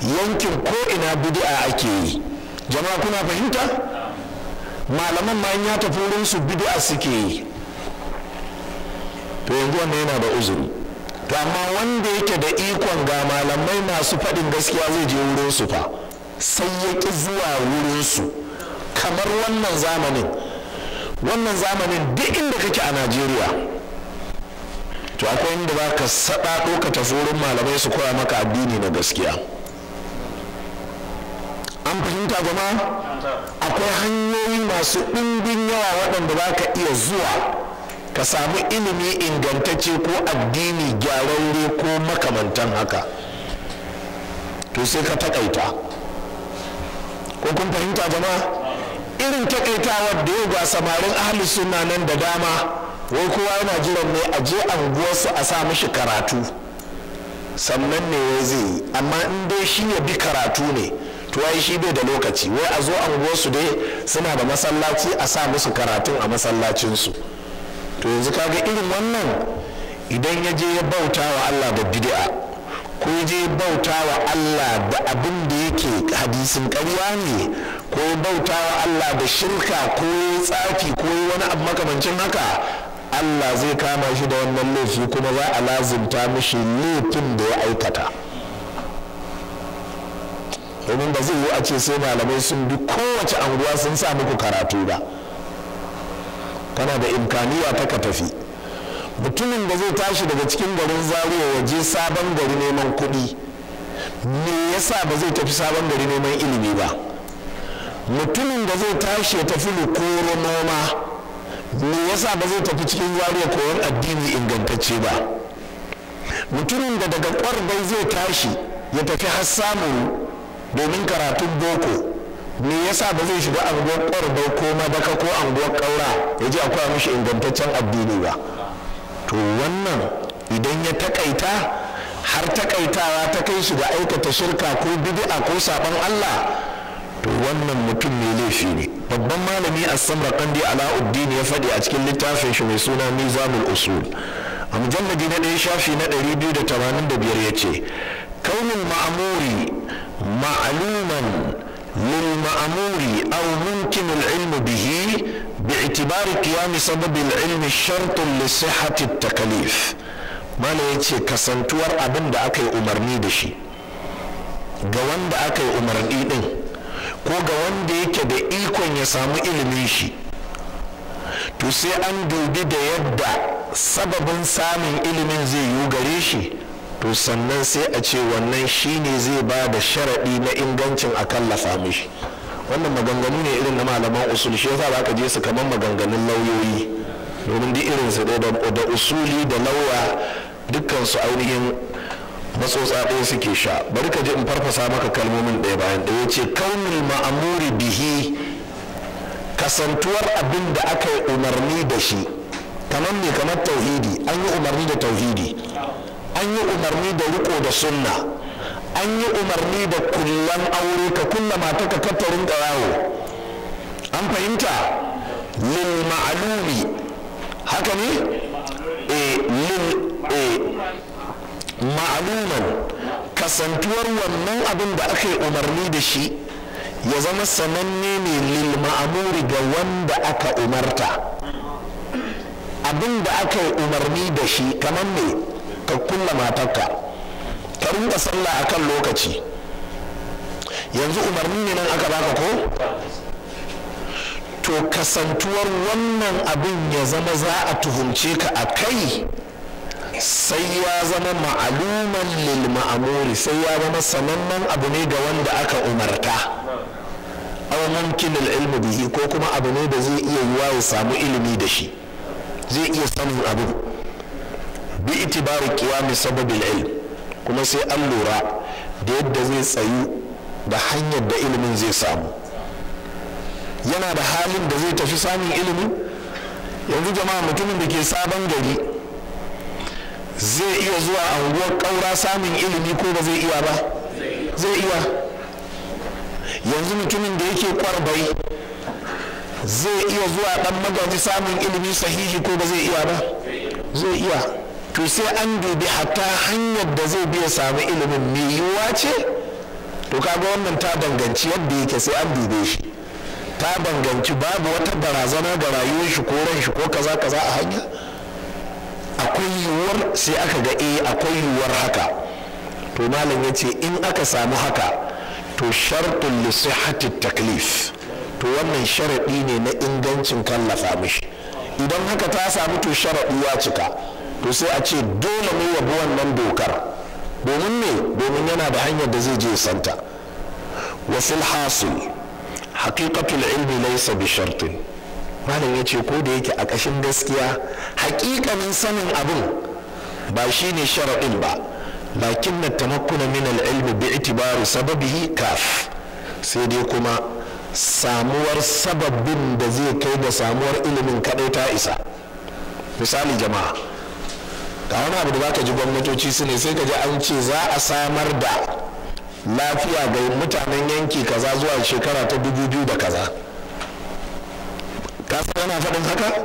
yankin ko ina bid'a ake yi. Jama'a kuna fahimta? Malaman ma ya tafi wurin su bid'a suke yi, to yanzu wannan yana da uzuri. To amma wanda yake da ikon ga malamai masu faɗin gaskiya zai je wurin su fa, sai ya ƙi zuwa wurin su. Kamar wannan zamanin duk inda kake a Najeriya, to akwai inda za ka saɗaɗo ka tafi wurin malamai su koya maka addini na gaskiya. An fahimta jama'a? Akwai hanyoyi masu ɗimbin yawa waɗanda za ka iya zuwa ka samu ilimi ingantacce ko addini gyararre ko makamantan haka, to sai ka takaita. Ko kun fahimta jama'a? Irin takaitawar da yau ga samarin ahli sunna nan da dama, wai kowa yana jiran ne a je anguwarsu a sa mishi karatu sannan ne wai zai yi, amma in dai shi ya bi karatu ne to ai shi bai da lokaci. Wai a zo anguwarsu dai suna da masallaci a sa musu karatun a masallacinsu. To yanzu kaga irin wannan, idan ya je ya bauta wa Allah da bid'a, ko ya je bauta wa Allah da abin da yake hadisin ƙarya ne, ko ya bauta wa Allah da shirka, ko ya tsafi, ko ya wani abu makamancin haka, Allah zai kama shi da wannan laifi kuma za a lazimta mishi laifin da ya aikata. Domin ba zai yi a ce sai malamai sun bi kowace anguwa sun sa muku karatu ba. Kana da imkaniya ta ka tafi. Mutumin da zai tashi daga cikin garin Zaria ya je sabon gari neman kuɗi, me yasa ba zai tafi sabon gari neman ilimi ba? Mutumin da zai tashi ya tafi Lukoro noma, me yasa ba zai tafi cikin Zaria koyon addini ingantacce ba? Mutumin da daga Kwarbai zai tashi ya tafi Hassamu domin karatun boko, me yasa ba zai shiga anguwar Kwarbai ko Madaka ko anguwar Kaura ya je a koya mishi ingantaccen addini ba? To wannan idan ya takaita har takaitawa ta kai shi ga aikata shirka ko bid'a ko saban Allah, to wannan mutum mai laifi ne. Babban malami as-Samarqandi Alauddin ya faɗi a cikin littafin shi mai suna Mizanul Usul a mujalladi na 1 shafi na 285 yace kaunul ma'muri ma'luman lil ma'muri aw mumkin al-ilm bihi باعتبار قيام سبب العلم شرط لصحة التكليف. malam yace kasantuwar abin da aka yi umarni da shi ga wanda aka yi umarni din ko ga wanda yake da ikon ya samu ilimin shi, to sai an dubi da yadda sababin samun ilimin zai yi gare shi, to sannan sai a ce wannan shine zai ba da sharaɗi na ingancin a kallafa mishi. wannan maganganu ne irin na malaman usul, shi yasa ka je su kamar maganganun lauyoyi, domin duk irin su da usuli da lauya dukkan su ainihin matsotsa ɗaya suke sha. bari ka je in farfasa maka kalmomin ɗaya bayan ɗaya. yace kaunul ma'amuri bihi, kasantuwar abin da aka yi umarni da shi, kamar me, kamar tauhidi, an yi umarni da tauhidi, an yi umarni da riko da sunna, an yi umarni da kullan aure, ka kulla mata ka kattarin yawo, an fahimta. lil ma'alumi, haka ne ma'aluman, kasantuwar wannan abin da aka yi umarni da shi ya zama sananne ne lil ma'amuri ga wanda aka umarta. abin da aka yi umarni da shi kamar ne, ka kulla matarka, ka rinka sallah akan lokaci, yanzu umarni ne nan aka baka ko? to kasantuwar wannan abin ya zama za a tuhumce ka a kai, sai ya zama ma'aluman lil ma'amuri, sai ya zama sanannen abu ne ga wanda aka umarta. aw mumkin al-ilm bihi, ko kuma abu ne da zai iya yiwa ya samu ilimi da shi, zai iya sanin abu bi itibari qiyam sababil ilm, kuma sai an lura da yadda zai tsayu da hanyar da ilimin zai samu. yana da halin da zai tafi samun ilimi. yanzu jama'a, mutumin da ke sabon gari zai iya zuwa anguwar ƙaura samun ilimi ko ba zai iya ba? zai iya. yanzu mutumin da yake Kwarbai zai iya zuwa ɗan magaji samun ilimi sahihi ko ba zai iya ba? zai iya. to sai an dubi hatta hanyar da zai biya samu ilimin mai yiwuwa ce, to kaga wannan ta danganci yadda yake, sai an dube shi, ta danganci babu wata barazana ga rayuwar shi ko ran shi ko kaza kaza a hanya. akwai yiwuwar, sai aka ga akwai yiwuwar haka, to malam yace in aka samu haka, to shartun li sihhati taklif, to wannan sharadi ne na ingancin kallafa mishi. idan haka ta samu, to sharadi ya cika, to sai a ce dole ne ya bi wannan dokar. domin ne? domin yana da hanyar da zai je santa. wa fil hasil haqiqatul ilmi laysa bi shartin, malam yace ko da yake a ƙashin gaskiya haƙiƙanin sanin abin ba shine sharadin ba, lakin na tamakkuna min al-ilmi bi itibari sababihi kaf, sai dai kuma samuwar sababin da zai kai da samuwar ilimin kadai ta isa. misali jama'a, ga wani abu da zaka ji gwamnatoci su ne, sai ka ji an ce za a samar da lafiya ga mutanen yanki kaza zuwa shekara ta 2000 da kaza. ka san ana faɗin haka?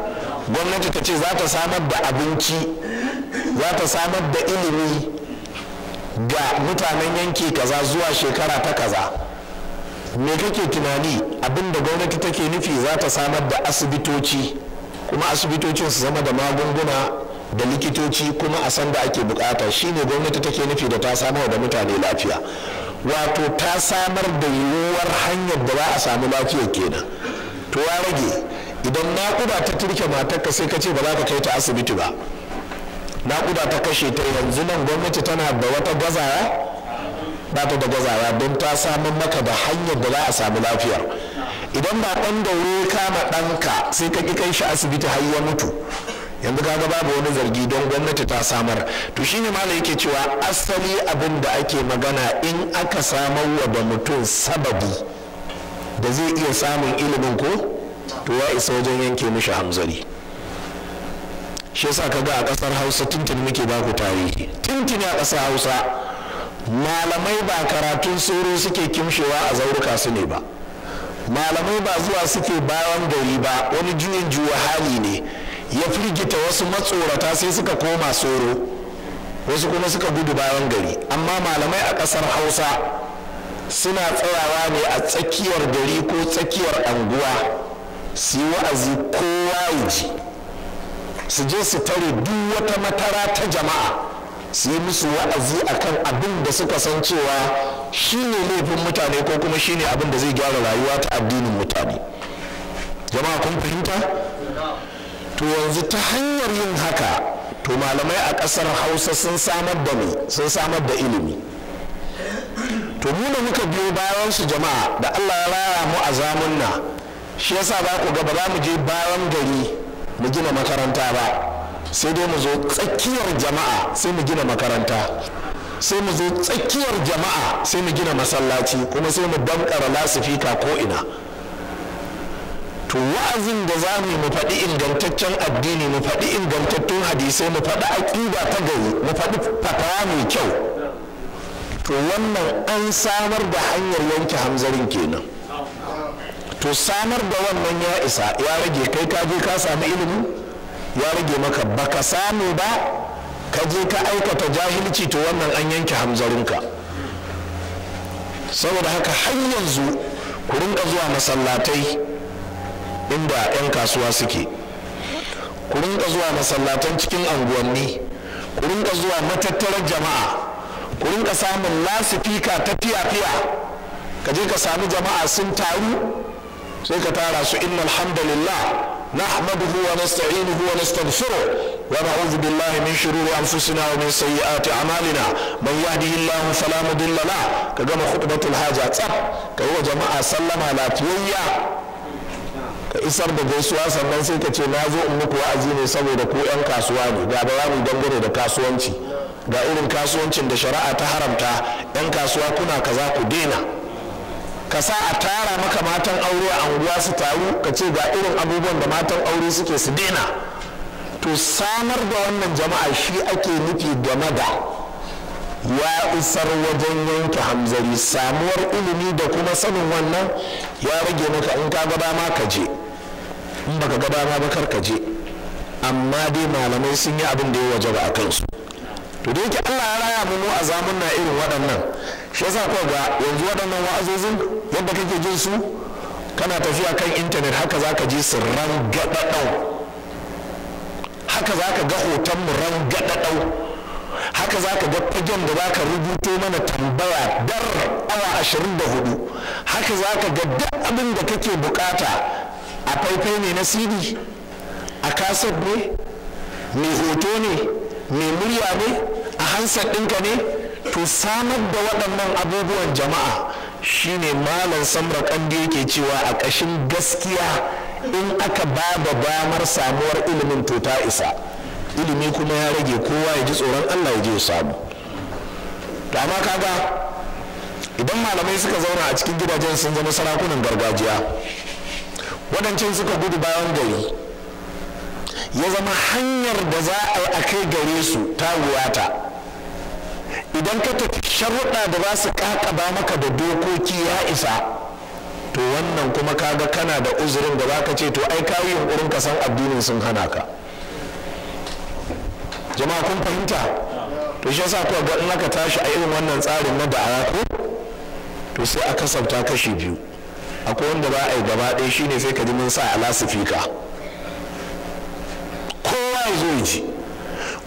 gwamnati ta ce za ta samar da abinci, za ta samar da ilimi ga mutanen yanki kaza zuwa shekara ta kaza. me kake tunani abinda gwamnati take nufi? za ta samar da asibitoci, kuma asibitocin su zama da magunguna da likitoci, kuma a san da ake bukata. shine gwamnati take nufi da ta samar da mutane lafiya. wato ta samar da yiwuwar hanyar da za a samu lafiya kenan. to ya rage, idan naƙuda ta turke matarka sai ka ce ba za ka kai ta asibiti ba, naƙuda ta kashe ta, yanzu nan gwamnati tana da wata gazawa? ba ta da gazawa, don ta samun maka da hanyar da za a samu lafiyar. idan ba ɗan daure kama ɗanka sai ka ƙi kai shi asibiti har ya mutu, yanzu kaga babu wani zargi, don gwamnati ta samar. to shine malam yake cewa asali abin da ake magana, in aka samar wa da mutum sababi da zai iya samun ilimin ko, to ya isa wajen yanke mishi hamzari. shi yasa kaga a ƙasar Hausa tuntuni muke ba ku tarihi, tuntuni a ƙasar Hausa malamai ba karatun soro suke kimshewa a zauruka su ne ba, malamai ba zuwa suke bayan gari ba, wani juyin juwa hali ne ya firgita wasu matsorata sai suka koma soro, wasu kuma suka gudu bayan gari. Amma malamai a ƙasar Hausa suna tsayawa ne a tsakiyar gari ko tsakiyar anguwa su yi wa'azi kowa ya ji, su je su tare duk wata matara ta jama'a su yi musu wa'azi akan abin da suka san cewa shi ne laifin mutane ko kuma shi ne abin da zai gyara rayuwa ta addinin mutane. Jama'a kun fahimta? To yanzu ta hanyar yin haka, to malamai a ƙasar Hausa sun samar da ilimi. To mu da muka biyo bayan su jama'a da Allah ya raya mu a zamunna, shi yasa ba ku ga ba za mu je bayan gari mu gina makaranta ba, sai dai mu zo tsakiyar jama'a sai mu gina makaranta, sai mu zo tsakiyar jama'a sai mu gina masallaci, kuma sai mu dankara lasifika ko ina. To wa'azin da za mu faɗi ingantaccen addini, mu faɗi ingantattun hadisai, mu faɗi aƙida ta gari, mu faɗi fatawa mai kyau, to wannan an samar da hanyar yanke hamzarin kenan. To samar da wannan ya isa, ya rage kai ka je ka samu ilimi, ya rage maka baka samu ba ka je ka aikata jahilci, to wannan an yanke hamzarinka. Saboda haka har yanzu ku rinka zuwa masallatai inda 'yan kasuwa suke, ku rinka zuwa masallatan cikin anguwanni, ku rinka zuwa matattarar jama'a, ku rinka samun lasifika ta fiya-fiya, ka je ka sami jama'a sun taru sai ka tara su inna alhamdulillah nahmaduhu wa nasta'inuhu wa nastaghfiruh wa na'udhu billahi min shururi anfusina wa min sayyiati a'malina man yahdihillahu fala mudilla lahu. Ka gama khutbatul haja tsaf, ka yi wa jama'a sallama lafiyayya, ka isar da gaisuwa, sannan sai ka ce na zo in muku wa'azi ne saboda ku 'yan kasuwa ne, ga bayani dangane da kasuwanci, ga irin kasuwancin da shari'a ta haramta, 'yan kasuwa kuna kaza ku daina. Ka sa a tara maka matan aure a anguwa su taru, ka ce ga irin abubuwan da matan aure suke su daina. To samar da wannan jama'a shi ake nufi game da ya isar wajen yanke hamzari. Samuwar ilimi da kuma sanin wannan ya rage maka, in ka gaba ma ka je, in baka gaba ma bakar ka je, amma dai malamai sun yi abin da ya wajaba a kansu. To da yake Allah ya raya mu a zamunna irin waɗannan, shi yasa ko ga yanzu waɗannan wa'azozin yadda kake jin su, kana tafiya kan intanet haka za ka ji su rangadadau, haka za ka ga hoton mu rangadadau, haka za ka ga fagen da za ka rubuto mana tambaya dar awa 24, haka za ka ga duk abin da kake bukata a faifai ne na CD, a kaset ne, mai hoto ne, mai murya ne, a hansar ɗinka ne. To samar da waɗannan abubuwan jama'a shine malam Samra Kandi yake cewa a ƙashin gaskiya in aka ba da damar samuwar ilimin to ta isa. Ilimi kuma ya rage kowa ya ji tsoron Allah ya je ya samu. To amma kaga idan malamai suka zauna a cikin gidajen sun zama sarakunan gargajiya, waɗancan suka gudu bayan gari, ya zama hanyar da za a kai gare su ta wuyata. Idan ka tafi sharuɗa da za su ƙaƙaba maka da dokoki ya isa, to wannan kuma kaga kana da uzurin da za ka ce to ai kayi yunƙurin ka san addinin sun hana ka. Jama'a kun fahimta? To shi yasa kuwa ga in aka tashi a irin wannan tsarin na da'awa ko, to sai a kasafta kashi biyu. Akwai wanda ba a yi gaba ɗaya, shine sai ka ji mun sa a lasifika, kowa ya zo ya ji.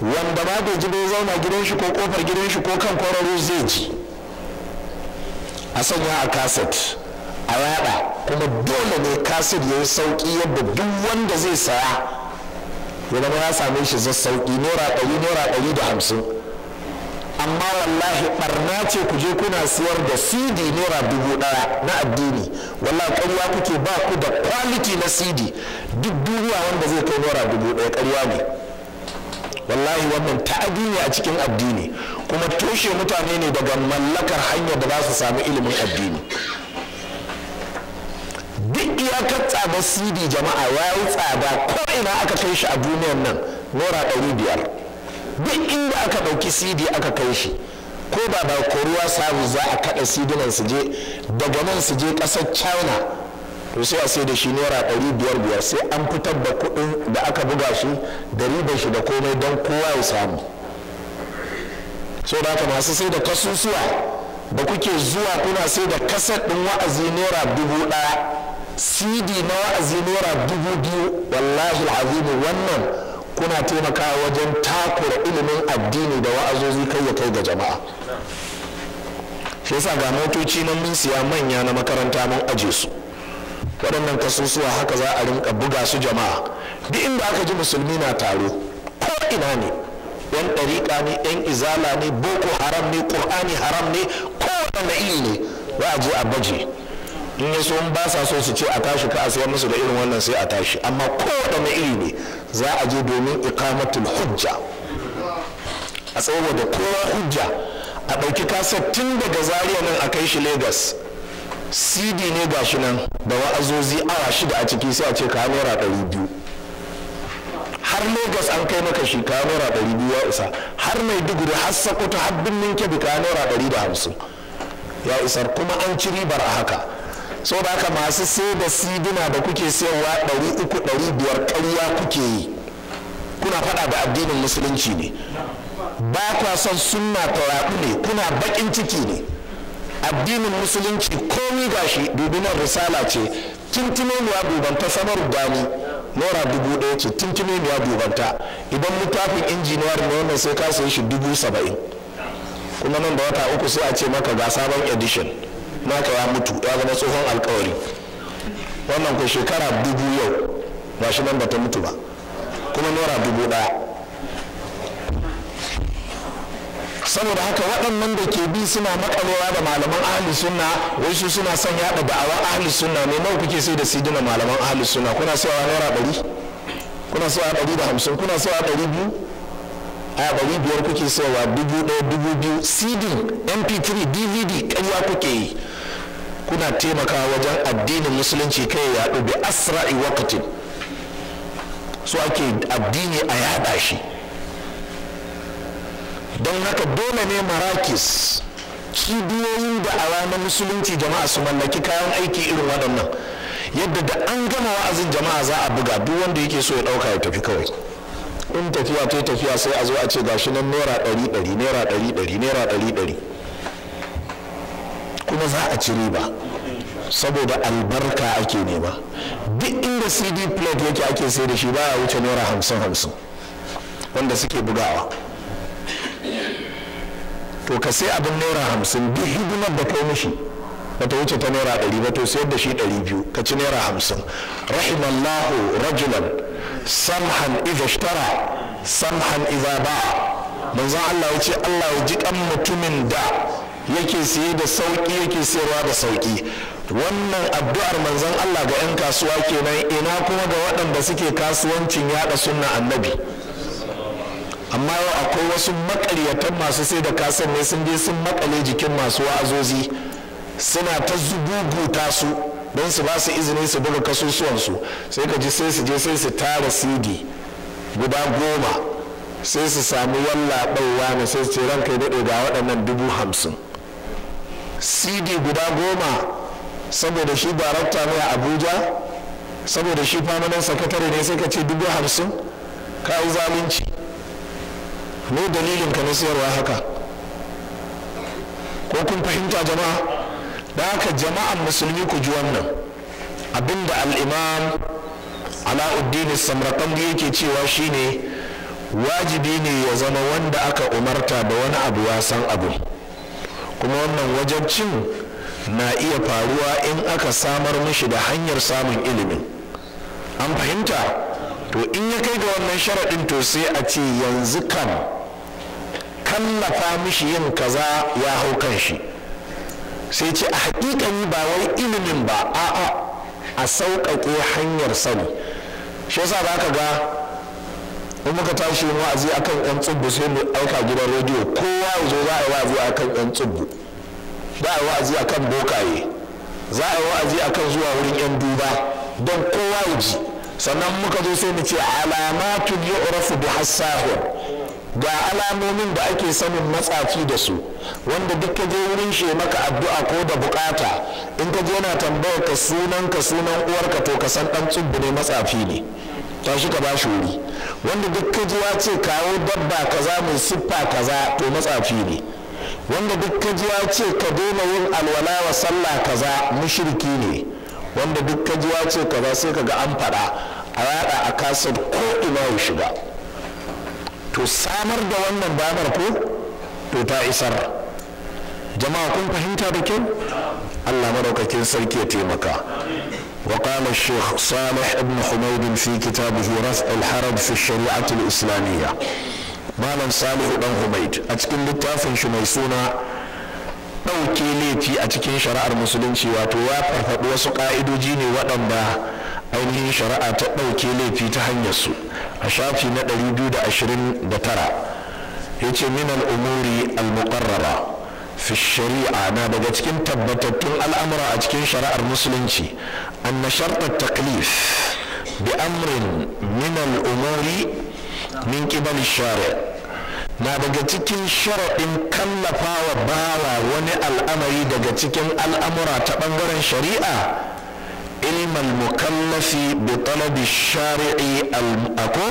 Wanda ba bai ji bai zauna gidan shi ko kofar gidan shi ko kan kwararo zai ji, a sanya a kaset a yada, kuma dole ne kaset ya yi sauki yadda duk wanda zai saya ya zama ya same shi zai sauki, naira 100, naira 150. Amma wallahi barna ce ku je kuna siyar da CD naira 1000 na addini, wallahi ƙarya kuke, ba ku da quality na CD, duk duniya wanda zai kai naira 1000 ƙarya ne. Wallahi wannan ta'adi ne a cikin addini, kuma toshe mutane ne daga mallakar hanyar da za su samu ilimin addini. Duk iyakar tsada CD jama'a ya yi tsada, ko ina aka kai shi a duniyar nan naira 500. Duk inda aka ɗauki CD aka kai shi, ko ba da koruwa sabu za a kaɗa CD nan su je daga nan su je ƙasar China to sai a sai da shi naira 500 sai an fitar da kuɗin da aka buga shi da ribar shi da komai don kowa ya samu. So da haka masu sai da kasusuwa da kuke zuwa kuna sai da kasar ɗin wa'azi naira 1000, cd na wa'azi naira 2000, wallahi al'azimi wannan kuna taimakawa wajen takura ilimin addini da wa'azozi kai ya kai ga jama'a. shi yasa ga motoci nan mun siya manya na makaranta mun aje su, waɗannan kasusuwa haka za a rinka buga su jama'a. duk inda aka ji musulmi na taro ko ina ne, yan ɗariƙa ne, yan izala ne, boko haram ne, ƙur'ani haram ne, kowane iri ne za a je a baje. in ya so ba sa so su ce a tashi ka a sayar musu da irin wannan sai a tashi, amma kowane iri ne za a je domin iqamatul hujja, a tsawo da kowa hujja. a ɗauki kaset tun daga Zaria nan a kai shi Lagos, cd ne gashi nan da wa'azozi awa 6 a ciki, sai a ce ka naira 200. har Lagos an kai maka shi ka naira 200 ya isa, har Maiduguri har Sokoto har Birnin Kebbi ka naira 150 ya isar, kuma an ci ribar a haka. so da haka masu sai da sidina da kuke sayarwa 300-500 ƙarya kuke yi, kuna faɗa da addinin musulunci ne, ba kwa son sunna ta yaɗu ne, kuna baƙin ciki ne. addinin musulunci komi gashi dubinan risala ce, tuntunomiya dubanta samar dani naira 1000 ce, tuntunomiya dubanta. idan littafin injiniyar ne wannan sai ka sayi shi 70,000, kuma nan da wata 3 sai a ce maka ga sabon edition naka ya mutu ya zama tsohon alkawari. wannan ko shekara 1000 yau ba shi nan ba ta mutu ba, kuma naira 1000. saboda haka waɗannan da ke bi suna makalewa da malaman ahli sunna, wai su suna son yaɗa da'awar ahli sunna ne. nawa kuke sai da sidina malaman ahli sunna? kuna sayawa naira 100, kuna sayawa 150, kuna sayawa 200, a 500 kuke sayawa 1000, 2000. cd, mp3, dvd ƙarya kuke yi. kuna taimakawa wajen addinin musulunci kai ya yaɗu bi asra'i waqtin, so ake addini a yaɗa shi. don haka dole ne marakis, cibiyoyin da a ranar musulunci jama'a su mallaki kayan aiki irin waɗannan, yadda da an gama wa'azin jama'a za a buga, duk wanda yake so ya ɗauka ya tafi kawai. in tafiya ta tafiya sai a zo a ce gashi nan naira 100, naira 100, naira 100, kuma za a ci riba saboda albarka ake nema. duk inda cd plate yake ake sai da shi ba ya wuce naira 50 wanda suke bugawa. to ka sai abin naira 50, duk hidimar da kai mishi ba ta wuce ta naira 100 ba, to sayar da shi 200 ka ci naira 50. rahimallahu rajulan samhan idha ishtara samhan idha ba'a. manzon Allah ya ce Allah ya ji kan mutumin da yake siye da sauki yake sayarwa da sauki. wannan addu'ar manzon Allah ga 'yan kasuwa kenan, ina kuma ga waɗanda suke kasuwancin yaɗa sunna annabi. amma yau akwai wasu makaryatan masu sai da kasan ne sun je sun makale jikin masu wa'azozi, suna ta zubuguta su don su ba su izini su buga kasusuwansu. sai ka ji sai su je sai su tara cd guda 10, sai su samu yallaɓaiwa ne sai su ce ranka ya daɗe ga waɗannan 50,000. cd guda 10 saboda shi darakta ne a Abuja, saboda shi famanan sakatare ne, sai ka ce 50,000. ka yi zalunci. me dalilin ka na sayarwa haka? ko kun fahimta jama'a? da haka jama'an musulmi ku ji wannan abinda al-imam Alauddin Samarkandi yake cewa shine wajibi ne ya zama wanda aka umarta da wani abu ya san abu, kuma wannan wajabcin na iya faruwa in aka samar mishi da hanyar samun ilimin. an fahimta? to in ya kai ga wannan sharaɗin to sai a ce yanzu kan kallafa mishi yin kaza ya hau kan shi, sai ce a hakikani ba wai ilimin ba, a'a a sauƙaƙe hanyar sani. shi yasa ba ka ga in muka tashi yin wa'azi akan yan tsubbu sai mu ɗauka gidan rediyo, kowa ya zo za a yi wa'azi akan yan tsubbu, za a yi wa'azi akan bokaye, za a yi wa'azi akan zuwa wurin yan duba, don kowa ya ji. sannan muka zo sai mu ce alamatun yu'rafu bi hasahir, ga alamomin da ake sanin matsafi da su, wanda duk ka je wurin shi maka addu'a ko da bukata, in ka je yana tambayar ka sunan uwarka, to ka san dan tsubbu ne, matsafi ne, tashi ka bashi wuri. Wanda duk ka ji ya ce kawo dabba kaza mai siffa kaza, to matsafi ne. Wanda duk ka ji ya ce ka daina yin alwala wa sallah kaza, mushriki ne. Wanda duk ka ji ya ce kaza, sai ka ga an faɗa a yada a kasar ko ina ya shiga. To samar da wannan damar ko to ta isar. Jama'a kun fahimta da kyau? Allah madaukakin sarki ya taimaka. وقال الشيخ صالح ابن حميد في كتابه رفع الحرج في الشريعة الإسلامية. مالا صالح ابن حميد أتكن للتافن شميسونا ɗauke laifi a cikin shari'ar musulunci, wato ya farfaɗi wasu ƙa'idoji ne waɗanda ainihin shari'a ta ɗauke laifi ta hanyar su. A shafi na 229 ya ce min al'umuri al-muqarrara fi shari'a, na daga cikin tabbatattun al'amura a cikin shari'ar musulunci, anna shartar taklif bi amrin min al'umuri min qibal shari', na daga cikin sharaɗin kallafa wa bawa wani al'amari daga cikin al'amura ta ɓangaren shari'a, ilmal mukallafi bi talabi shari'i al-ako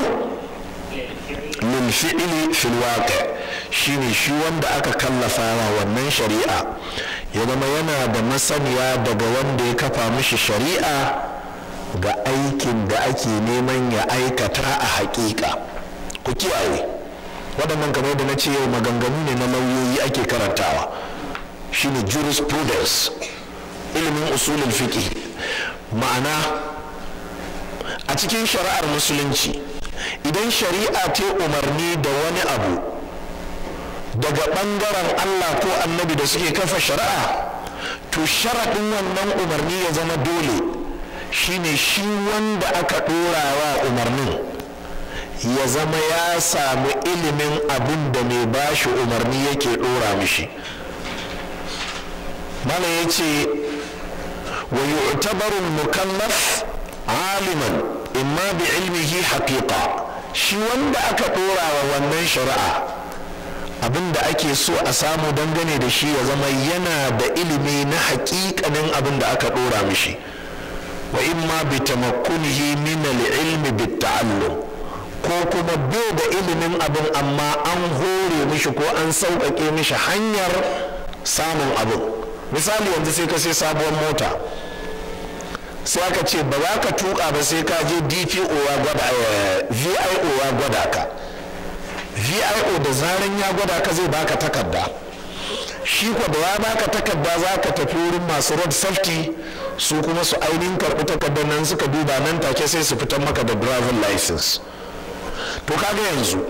lil fi'li fil waqi', shine shi wanda aka kallafa wa wannan shari'a ya zama yana da masaniya daga wanda ya kafa mishi shari'a ga aikin da ake neman ya aikata a haƙiƙa. Ku kiyaye waɗannan, kamar da na ce yau maganganu ne na lauyoyi ake karantawa, shine jurisprudence, ilimin usulul fiqh. Ma'ana a cikin shari'ar musulunci idan shari'a ta umarni da wani abu daga ɓangaren Allah ko annabi da suke kafa shari'a, to sharaɗin wannan umarni ya zama dole shine shi wanda aka ɗora wa umarnin ya zama ya samu ilimin abin da mai bashi umarni yake ɗora mishi. Mana ya ce wa yu'tabaru al-mukallaf aliman imma bi ilmihi haqiqa, shi wanda aka ɗora wa wannan shari'a abin da ake so a samu dangane da shi ya zama yana da ilimi na haƙiƙanin abin da aka ɗora mishi, wa imma bi tamakkunihi min al-ilmi bit ta'allum, ko kuma bai da ilimin abin amma an hore mishi ko an sauƙaƙe mishi hanyar samun abin. Misali yanzu sai ka sai sabuwar mota, sai aka ce ba za ka tuƙa ba sai ka je DPO ya gwada, VIO ya gwada ka. VIO da zaran ya gwada ka zai baka takarda, shi ko da ya baka takarda za ka tafi wurin masu road safety, su kuma su ainihin karɓi takardar nan, suka duba nan take sai su fitar maka da driving license. To kaga yanzu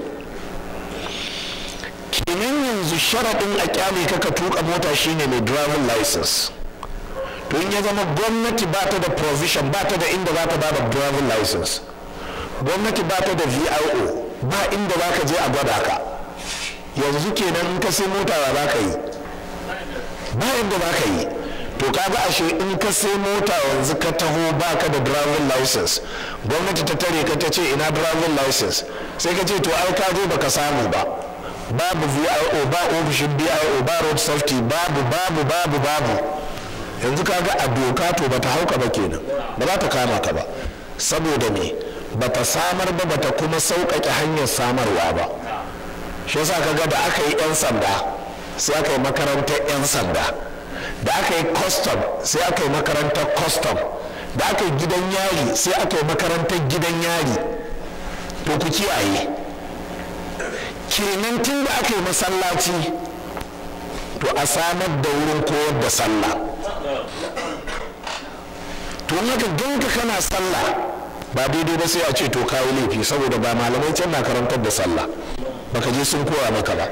kenan yanzu sharaɗin a kyale ka tuka mota shine mai driving license. To in ya zama gwamnati ba ta da provision, ba ta da inda za ta ba da driving license, gwamnati ba ta da VIO, ba inda za ka je a gwada ka, yanzu kenan in ka sai mota ba za ka yi, ba inda za ka yi. To kaga ashe in ka sai mota yanzu ka taho baka da driving license, gwamnati ta tare ka ta ce ina driving license, sai ka ce to ai ka je baka samu ba, babu VIO, ba ofishin BIO, ba road safety, babu yanzu kaga a doka to bata hauka ba kenan, ba za ta kama ka ba, saboda me bata samar ba, bata kuma sauƙaƙe hanyar samarwa ba. Shi yasa kaga da aka yi 'yan sanda sai aka yi makarantar 'yan sanda, da aka yi custom sai aka yi makarantar custom, da aka yi gidan yari sai aka yi makarantar gidan yari. To ku kiyaye kenan tun da aka yi masallaci to a samar da wurin koyar da sallah. To haka ganka kana sallah ba daidai ba sai a ce to kawo laifi, saboda ba malamai can na karantar da sallah, baka je sun koya maka ba.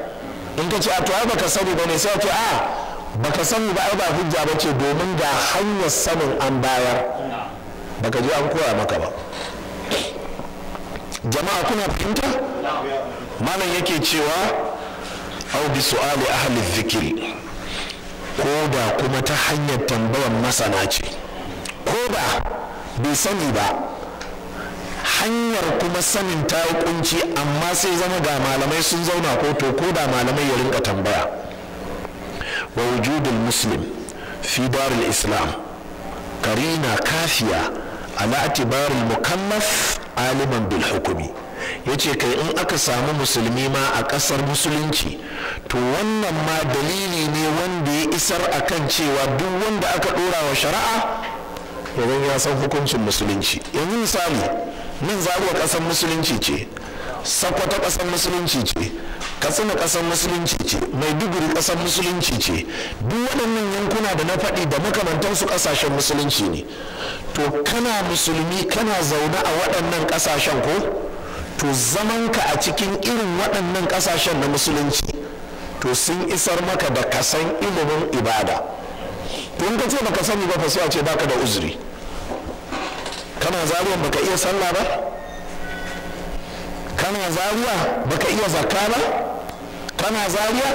In ka ce a to ai baka sani ba ne, sai a ce a baka sani ba, ai ba hujja ba ce, domin ga hanyar sanin an bayar, baka je an koya maka ba. Jama'a kuna fahimta? Malam yake cewa au bi su'ali ahli dhikri, ko da kuma ta hanyar tambayar masana ce, ko da bai sani ba, hanyar kuma sanin ta yi kunci, amma sai zama ga malamai sun zauna ko da malamai ya rinka tambaya. wa wujudul muslim fi darul islam karina kafiya ala atibarul mukallaf aliman bil hukumi. yace kai in aka samu musulmi ma a kasar musulunci to wannan ma dalili ne wanda ya isar akan cewa duk wanda aka dora wa shari'a idan ya san hukuncin musulunci. yanzu misali nan zaruwa kasar musulunci ce, Sokoto kasar musulunci ce, Katsina kasar musulunci ce, Maiduguri kasar musulunci ce, duk waɗannan yankuna da na faɗi da makamantansu ƙasashen musulunci ne. to kana musulmi kana zaune a waɗannan ƙasashen ko to zamanka a cikin irin waɗannan ƙasashen na musulunci to sun isar maka da kasan ilimin ibada. to in ka ce baka sani ba fa sai a ce baka da uzuri. kana zariyan baka iya sallah ba, kana zariya baka iya zakka ba, kana zariya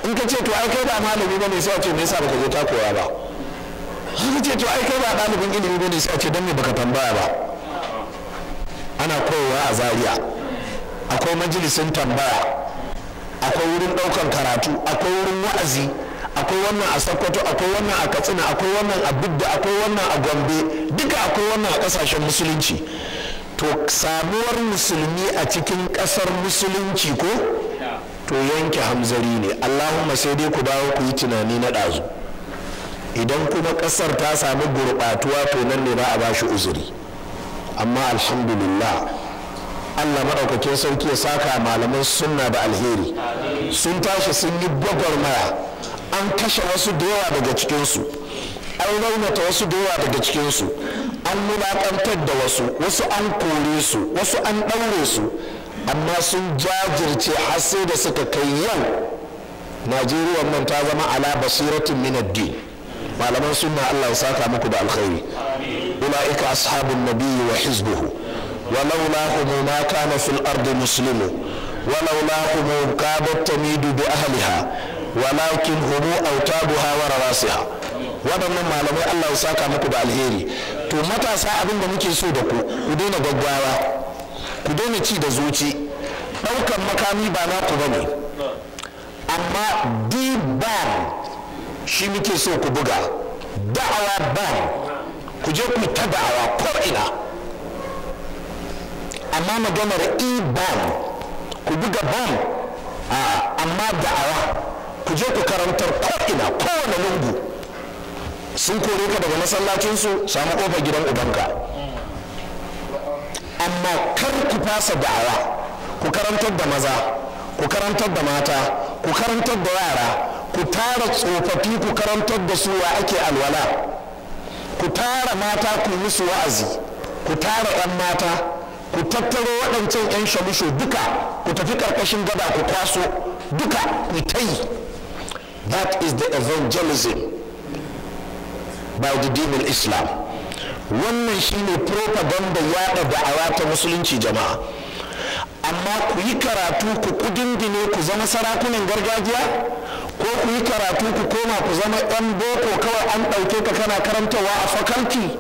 in ka ce to ai kai ba malami ba ne sai a ce me yasa baka je ta koya ba. haka ce to ai kai ba ɗalibin ilimi ba ne sai a ce dan me baka tambaya ba. ana koyawa a zariya, akwai majalisin tambaya, akwai wurin ɗaukan karatu, akwai wurin wa'azi, akwai wannan a Sokoto, akwai wannan a Katsina, akwai wannan a Bidda, akwai wannan a Gombe, duka akwai wannan a ƙasashen musulunci. to samuwar musulmi a cikin ƙasar musulunci ko to yanke hamzari ne. Allahumma sai dai ku dawo ku yi tunani na ɗazu. idan kuma ƙasar ta samu gurɓatuwa to nan ne ba a bashi uzuri. amma alhamdulillah Allah maɗaukakin sauki ya saka malaman sunna da alheri, sun tashi sun yi gwagwarmaya, an kashe wasu da yawa daga cikinsu, an raunata wasu da yawa daga cikinsu, an mulaƙantar da wasu an kore su, wasu an ɗaure su, amma sun jajirce har sai da suka kai yau Najeriya nan ta zama ala basiratin min ad-din. malaman sunna Allah ya saka muku da alkhairi. ulaika ashabun nabiyyi wa hizbuhu ولولاهم ما كان في الأرض مسلم ولولاهم كادت تميد بأهلها ولكن هم أوتابها ورواسها. waɗannan malamai Allah ya saka muku da alheri. to matasa abin da muke so da ku daina gaggawa, ku daina ci da zuci. ɗaukan makami ba naku ba ne, amma ban shi muke so ku buga. da'awa ban ku je ku ta da'awa ko ina, amma maganar ban ku buga ban amma da'awa ku je ku karantar ko'ina kowane lungu. sun kore ka daga masallacinsu, samu kofar gidan ubanka, amma kar ku fasa da'awa. ku karantar da maza, ku karantar da mata, ku karantar da yara, ku tara tsofaffi ku karantar da su wa ake alwala, ku tara mata ku musu wa'azi, ku tara 'yan mata, ku tattaro waɗancan 'yan shamisho duka ku tafi ƙarƙashin gada ku kwaso duka ku ta yi. that is the evangelism by the dinin Islam. wannan shine propaganda yaɗa da'awa ta musulunci jama'a. amma ku yi karatu ku kudindine ku zama sarakunan gargajiya, ko ku yi karatu ku koma ku zama 'yan boko kawai an ɗauke ka kana karantawa a faculty.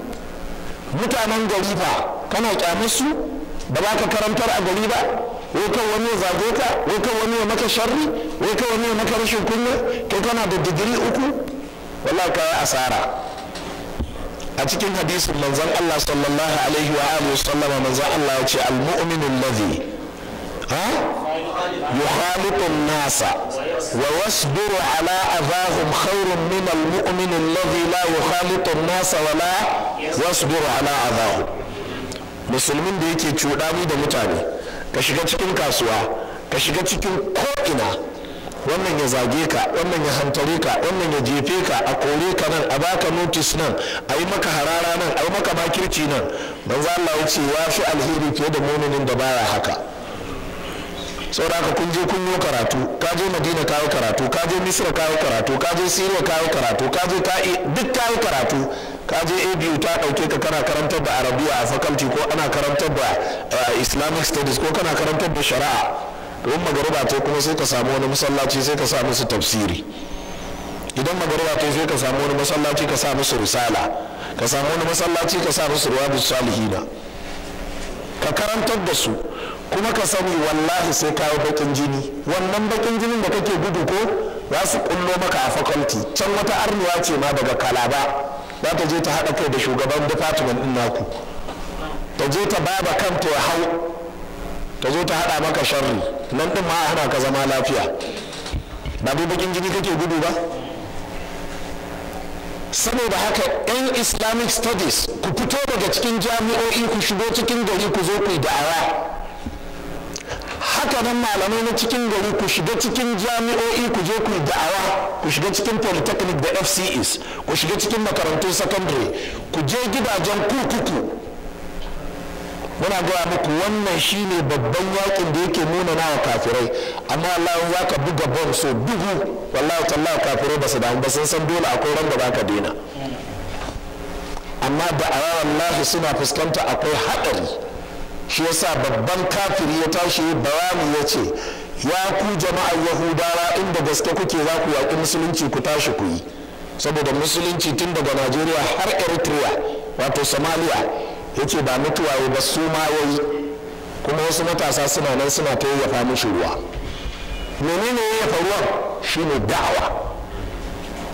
mutanen gari fa kana kyamusu ba za ka karantar a gari ba, wai kan wani ya zage ka, wai kan wani ya maka sharri, wai kan wani ya maka rashin kunya, kai kana da digiri 3. wallahi ka yi asara. a cikin hadisin manzon Allah sallallahu alaihi wa alihi sallama manzon Allah ya ce al-mu'minu alladhi yukhaliqu an-nasa wa yasbiru ala adahum khairun min al-mu'min alladhi la yukhaliqu an-nasa wa la yasbiru ala adahum. musulmin da yake cuɗani da mutane, ka shiga cikin kasuwa, ka shiga cikin ko'ina, wannan ya zage ka, wannan ya hantare ka, wannan ya jefe ka, a kore ka nan, a baka notice nan, a yi maka harara nan, a yi maka makirci nan. manzo Allah ya ce ya fi alheri fiye da muminin da baya haka. saboda haka kun je kun yi karatu, ka je Madina ka yi karatu, ka je Misra ka yi karatu, ka je Syria ka yi karatu, ka je duk ka yi karatu, ka je ABU ta dauke ka kana karantar da Arabiya a faculty, ko ana karantar da Islamic studies, ko kana karantar da shari'a. don magariba ta kuma sai ka samu wani masallaci sai ka sa musu tafsiri. idan magariba ta sai ka samu wani masallaci ka sa musu risala, ka samu wani masallaci ka sa musu riyadus salihina. ka karantar da su, kuma ka sani wallahi sai kawo bakin jini. Wannan bakin jinin da kake gudu ko za su kullo maka a faculty can. Wata arniya ce ma daga Kalaba za ta je ta haɗa kai da shugaban department ɗin naku, ta je ta baba kanta ya hau, ta zo ta haɗa maka sharri nan ɗin ma hana ka zama lafiya. ba dai bakin jini kake gudu ba? Saboda haka 'yan Islamic studies ku fito daga cikin jami'o'i ku shigo cikin gari ku zo ku yi da'awa. Haka nan malamai na cikin gari ku shiga cikin jami'o'i ku je ku yi da'awa, ku shiga cikin polytechnic da FCEs, ku shiga cikin makarantun secondary, ku je gidajen kurkuku. Muna gaya muku wannan shine babban yakin da yake nuna nawa kafirai, amma Allah za ka buga bom so dubu, wallahi tallahi kafirai ba su damu ba, sun san dole akwai ran da za ka daina. Amma da'awa wallahi suna fuskanta akwai haɗari. Shi yasa babban kafiri ya tashi bayani ya ce, ya ku jama'ar Yahudawa inda gaske kuke za ku yaƙi musulunci ku tashi ku yi, saboda musulunci tun daga Najeriya har Eritrea wato Somalia ya ce ba mutuwa ba su ma yayi, kuma wasu matasa suna nan suna ta yayyafa mishi ruwa. Menene yayyafa ruwan?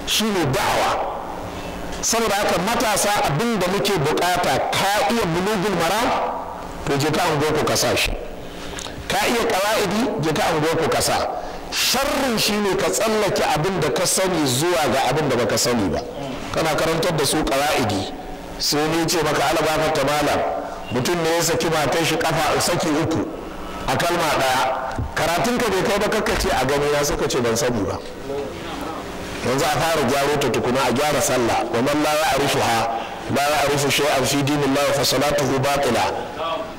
Shine da'awa. Saboda haka matasa abin da muke bukata, ka iya bulugul maram to je ka ango ku kasa shi, ka iya qawaidi je ka ango ku kasa. Sharrin shine ka tsallake abin da ka sani zuwa ga abin da baka sani ba. Kana karantar da su qawaidi, sai ne ce maka alaba ta malam, mutum ne ya saki matar shi kafa saki 3 a kalma daya. Karatun ka bai kai ba kakkace a gani na, suka ce ban sani ba. Yanzu a fara gyaro ta tukuna, a gyara sallah. Wa man la ya'rifuha la ya'rifu shay'an fi dinillahi fa salatuhu batila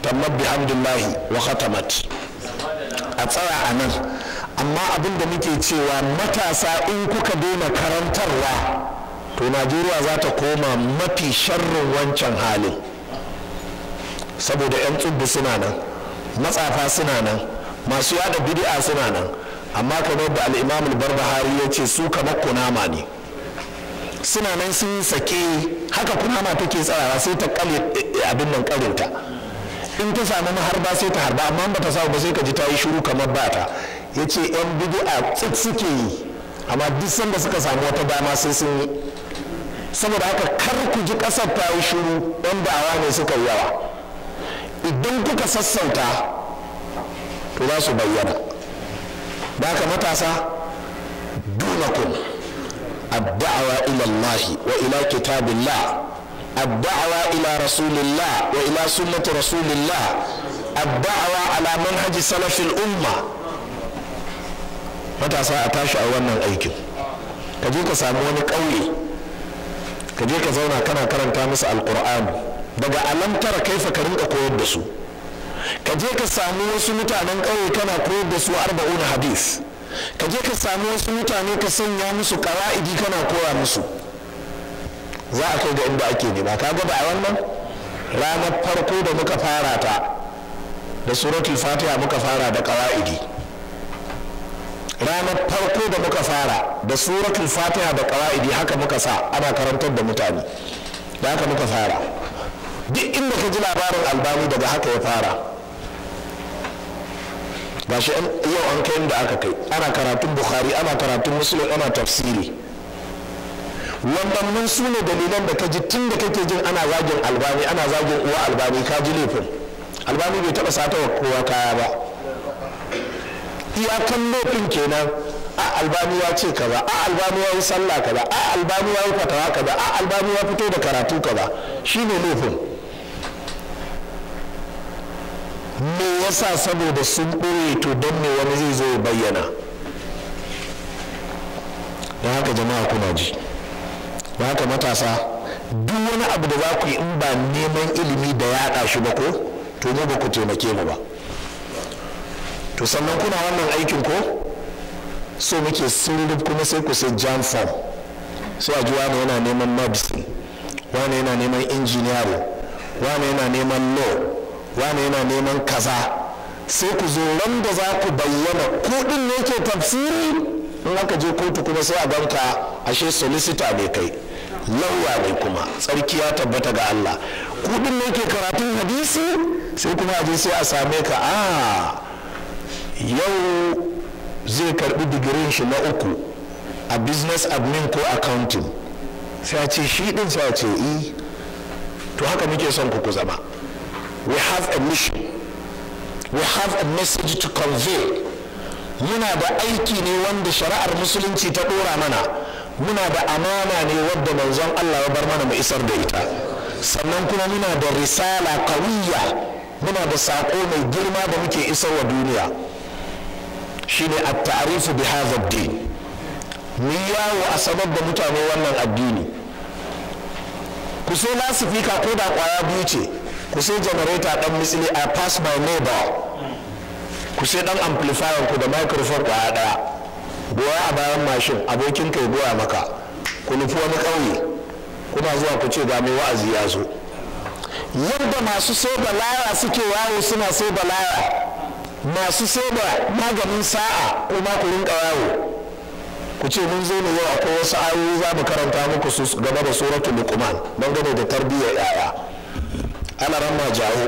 tammat bihamdillahi wa khatamat. A tsaya a nan. Amma abin da muke cewa matasa in kuka daina karantarwa to Najeriya za ta koma mafi sharrin wancan halin, saboda 'yan tsubbi suna nan, matsafa suna nan, masu yada bid'a suna nan. Amma kamar da al-Imam al-Barbahari ya ce su kamar kunama ne, suna nan sun sake. Haka kunama take tsarawa sai ta kale abin nan karinta, in ta samu maharba sai ta harba, amma ba ta samu ba sai ka ji ta yi shiru kamar bata. Ya ce 'yan bid'a tsit suke yi, amma duk sanda suka samu wata dama sai sun yi. Saboda haka kar ku ji ƙasar ta yi shiru, ɗan da'awa ne suka yi yawa. Idan kuka sassauta to za su bayyana. Da haka matasa, dunakum ad-da'wa ila Allah wa ila kitabillah, ad-da'wa ila rasulillah wa ila sunnati rasulillah, ad-da'wa ala manhaji salafil umma. Matasa a tashi a wannan aikin. Ka je ka samu wani ƙauye, ka je ka zauna kana karanta musu alkur'ani daga alamtara kaifa ka rinka koyar da su. Ka je ka samu wasu mutanen ƙauye kana koyar da su 40 hadis. Ka je ka samu wasu mutane ka sanya musu qawaidi kana koya musu. Za a kai ga inda ake nema. Ka ga da a wannan ranar farko da muka fara ta da suratul fatiha muka fara da qawaidi. Ranar farko da muka fara da suratul fatiha da qawaidi haka muka sa ana karantar da mutane, da haka muka fara. Duk inda ka ji labarin Albani daga haka ya fara. Gashi yau an kai inda aka kai, ana karatun Bukhari, ana karatun Muslim, ana tafsiri. Wannan su ne dalilan da ka ji tun da kake jin ana zagin Albani, ana zagin uwa Albani, ka ji laifin. Albani bai taɓa sata wa kowa kaya ba. Iyakan laifin kenan. A Albani ya ce kaza, a Albani ya yi sallah kaza, a Albani ya yi fatawa kaza, a Albani ya fito da karatu kaza, shine laifin. Me yasa? Saboda sun ɓoye, to don me wani zai zo ya bayyana. don haka jama'a kuna ji, don haka matasa duk wani abu da za ku yi in ba neman ilimi da yaɗa shi ba ko to mu ba ku taimake mu ba. To sannan kuna wannan aikin ko so muke sirri kuma sai ku sai jam form, sai a ji wani yana neman medicine, wani yana neman engineering, wani yana neman law, wani yana neman kaza, sai ku zo ran da za ku bayyana kuɗin ne ke tafsiri, in aka je kotu kuma sai a ganka ashe solicitor ne kai, lauya ne kuma tsarki ya tabbata ga Allah. Kuɗin ne ke karatun hadisi sai kuma a je sai a same ka yau zai karbi digirin shi na 3 a business admin ko accounting, sai a ce shi din, sai a ce to haka muke son ku zama. We have a mission, we have a message to convey. Muna da aiki ne wanda shari'ar musulunci ta dora mana, muna da amana ne wadda manzon Allah ya bar mana mu isar da ita, sannan kuma muna da risala qawiyya, muna da sako mai girma da muke isar wa duniya, shine at-ta'rifu bi hadha ad-din. Mu yawo a sabab da mutane wannan addini. Ku sai lasifika ko da kwaya biyu ce, ku sai generator dan misali a pass my neighbor, ku sai dan amplifier ku da microphone kwaya daya, goya a bayan mashin, abokin kai goya maka, ku nufi wani ƙauye, kuna zuwa ku ce ga mai wa'azi ya zo. Yadda masu sai da laya suke yawo suna sai da laya, masu sai da maganin sa'a kuma ku rinka yawo, ku ce mun zo ne yau akwai wasu ayoyi za mu karanta muku su gaba da suratul luqman dangane da tarbiyyar yaya. Ana ramma jawo,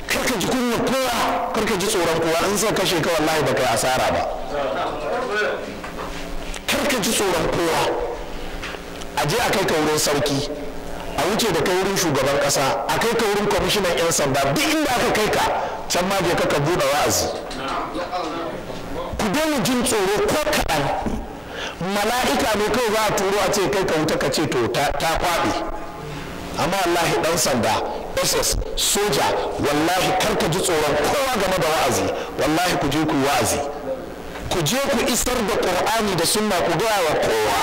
karka ji kunya kowa, karka ji tsoron kowa, in sai kashe ka wallahi ba kai asara ba. Karka ji tsoron kowa, a je a kai ka wurin sarki, a wuce da kai wurin shugaban kasa, a kai ka wurin kwamishinan 'yan sanda, duk inda aka kai ka can ma je ka buɗe wa'azi. Ku daina jin tsoro ko kaɗan. Mala'ika ne kawai za a turo a ce kai ka wuta ka ce to ta kwaɓe. Amma wallahi ɗan sanda, ss, soja, wallahi karka ji tsoron kowa game da wa'azi. Wallahi ku je ku yi wa'azi, ku je ku isar da ƙur'ani da sunna, ku gaya wa kowa,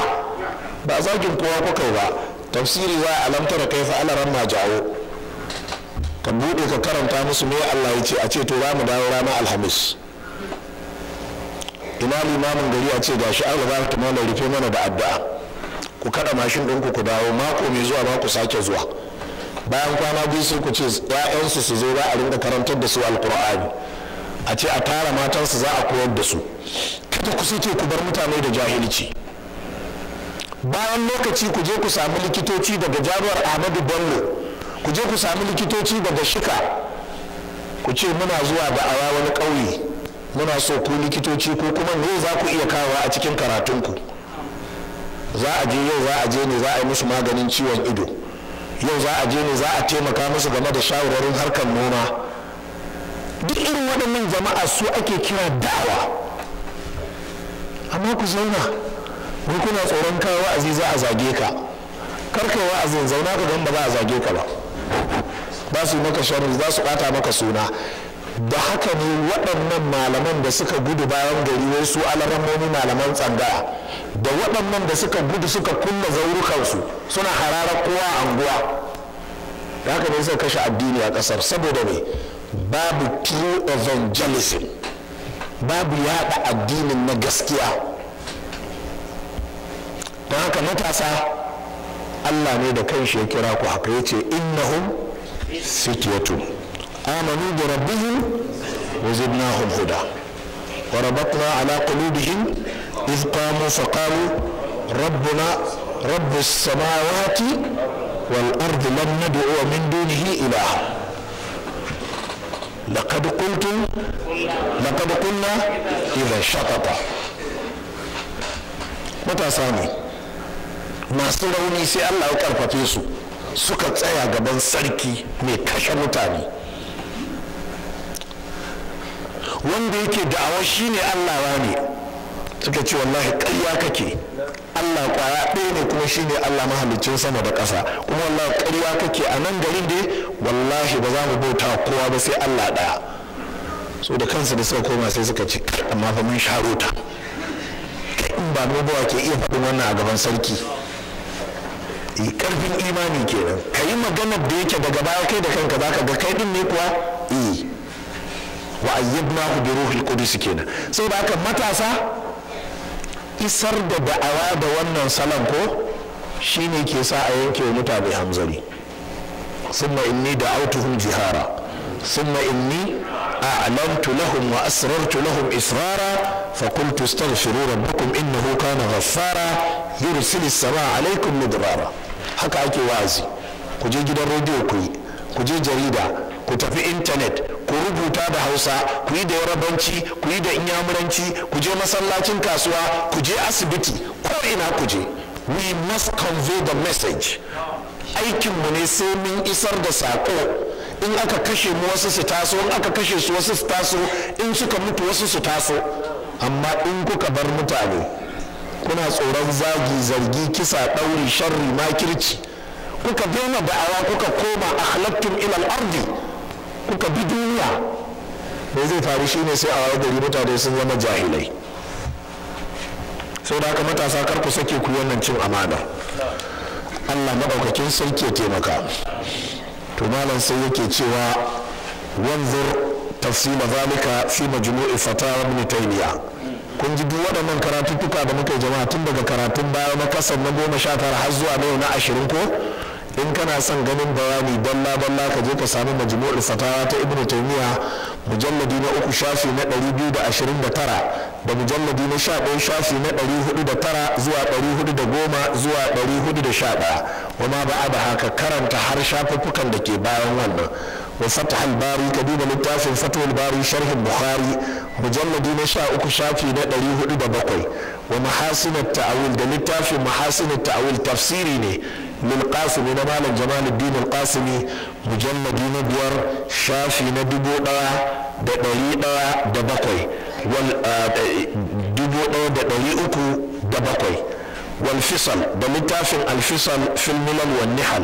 ba zagin kowa kuka yi ba. Tafsiri za a alamtara kai fa alaran ma jawo, ka buɗe ka karanta musu me Allah ya ce, a ce to za mu dawo ranar alhamis. Ina limamin gari a ce gashi an riga ta mana rufe mana da addu'a, ku kada mashin ɗinku ku dawo, mako mai zuwa ma ku sake zuwa. Bayan kwana biyu sai ku ce ‘ya'yansu su zo za a rinka karantar da su alkur'ani, a ce a tara matansu za a koyar da su. Kada ku sace ku bar mutane da jahilci. Bayan lokaci ku je ku sami likitoci daga jami'ar Ahmadu Bello, ku je ku sami likitoci daga Shika, ku ce muna zuwa da awa wani ƙauye, muna so ku likitoci ko kuma me za ku iya kawo a cikin karatunku. Za a je yau, za a je ne za a yi musu maganin ciwon ido, yau za a je ne za a taimaka musu game da shawarwarin harkar noma. Duk irin waɗannan jama'a su ake kira da'awa. Amma ku zauna, wai kuna tsoron kawo wa'azi za a zage ka. Karkai wa'azin, zauna ka gan ba za a zage ka ba. Ba su yi maka sharri, za su ɓata maka suna. Da haka ne waɗannan malaman da suka gudu bayan gari, wai su alarammomi malaman tsangaya, da waɗannan da suka gudu suka kulla zaurukansu suna hararar kowa a anguwa, da haka ne suka kashe addini a ƙasar. Saboda ne babu true evangelism, babu yaɗa addinin na gaskiya. don haka matasa Allah ne da kanshi ya kira ku haka, yace innahum fityatun amanu bi rabbihim wa zidnahum huda wa rabatna ala qulubihim idh qamu fa qalu rabbuna rabbus samawati wal ardi lan nad'u min dunihi ilaha laqad qulna idha shatata. matasa ne masu rauni sai Allah ya karfafe su suka tsaya gaban sarki mai kashe mutane wanda yake da'awa shine Allah ne, suka ce wallahi ƙarya kake, Allah kwaya ɗaya ne kuma shine Allah mahalicin sama da ƙasa, kuma wallahi ƙarya kake a nan garin dai wallahi ba za mu bauta kowa ba sai Allah ɗaya. So da kansu da suka koma sai suka ce amma fa mun sharo ta, in ba mu ba ke iya faɗin wannan a gaban sarki. Karfin imani kenan, ka yi maganar da yake daga baya kai da kanka zaka ga kai din ne kuwa wa ayyadnahu bi ruhil qudus kenan. Saboda haka matasa isar da da'awa da wannan salon ko shine ke sa a yanke wa mutane hamzari. summa inni da'awtuhum jihara summa inni a'lantu lahum wa asrartu lahum israra فقلت استغفروا ربكم إنه كان غفارا يرسل السماء عليكم مدرارا. haka ake wazi, ku je gidan rediyo ku yi, ku je jarida ku tafi intanet, ku rubuta da Hausa, ku yi da Yarabanci, ku yi da Inyamuranci, ku je masallacin kasuwa, ku je asibiti, ko ina ku je. We must convey the message. Aikinmu ne sai mun isar da saƙo. In aka kashe mu wasu su taso, in aka kashe su wasu su taso, in suka mutu wasu su taso. Amma in kuka bar mutane kuna tsoron zagi, zargi, kisa, ɗauri, sharri, makirci, kuka daina da'awa, kuka koma akhlaqtum ila al-ardi, kuka bi duniya, me zai faru shine sai a waye gari mutane sun zama jahilai. Sai da haka matasa kar ku sake ku wannan cin amana. Allah madaukakin sarki ya taimaka. To malam sai yake cewa wanzur tafsila zalika fi majmu'i fatawa ibn taymiya. Kun ji duk waɗannan karatuttuka da muka yi jama'a tun daga karatun baya na kasar na 19 har zuwa na yau na 20 ko? In kana son ganin bayani dalla ka je ka samu majmu'ul fatawa ta ibn taymiya mujalladi na 3 shafi na 229 da mujalladi na 11 shafi na 409 zuwa 410 zuwa 411 wama ba'a da haka karanta har shafuffukan da ke bayan wannan. wa fatah al-bari ka duba littafin fatah al-bari sharhin bukhari mujalladi na 13 shafi na 407 wa mahasin at-ta'awil da littafin mahasin at-ta'awil tafsiri ne lil qasimi na malam jamaluddin al-qasimi mujalladi na 5 shafi na 1107 wal 1307 wal fisal da littafin al-fisal fil milal wan nihal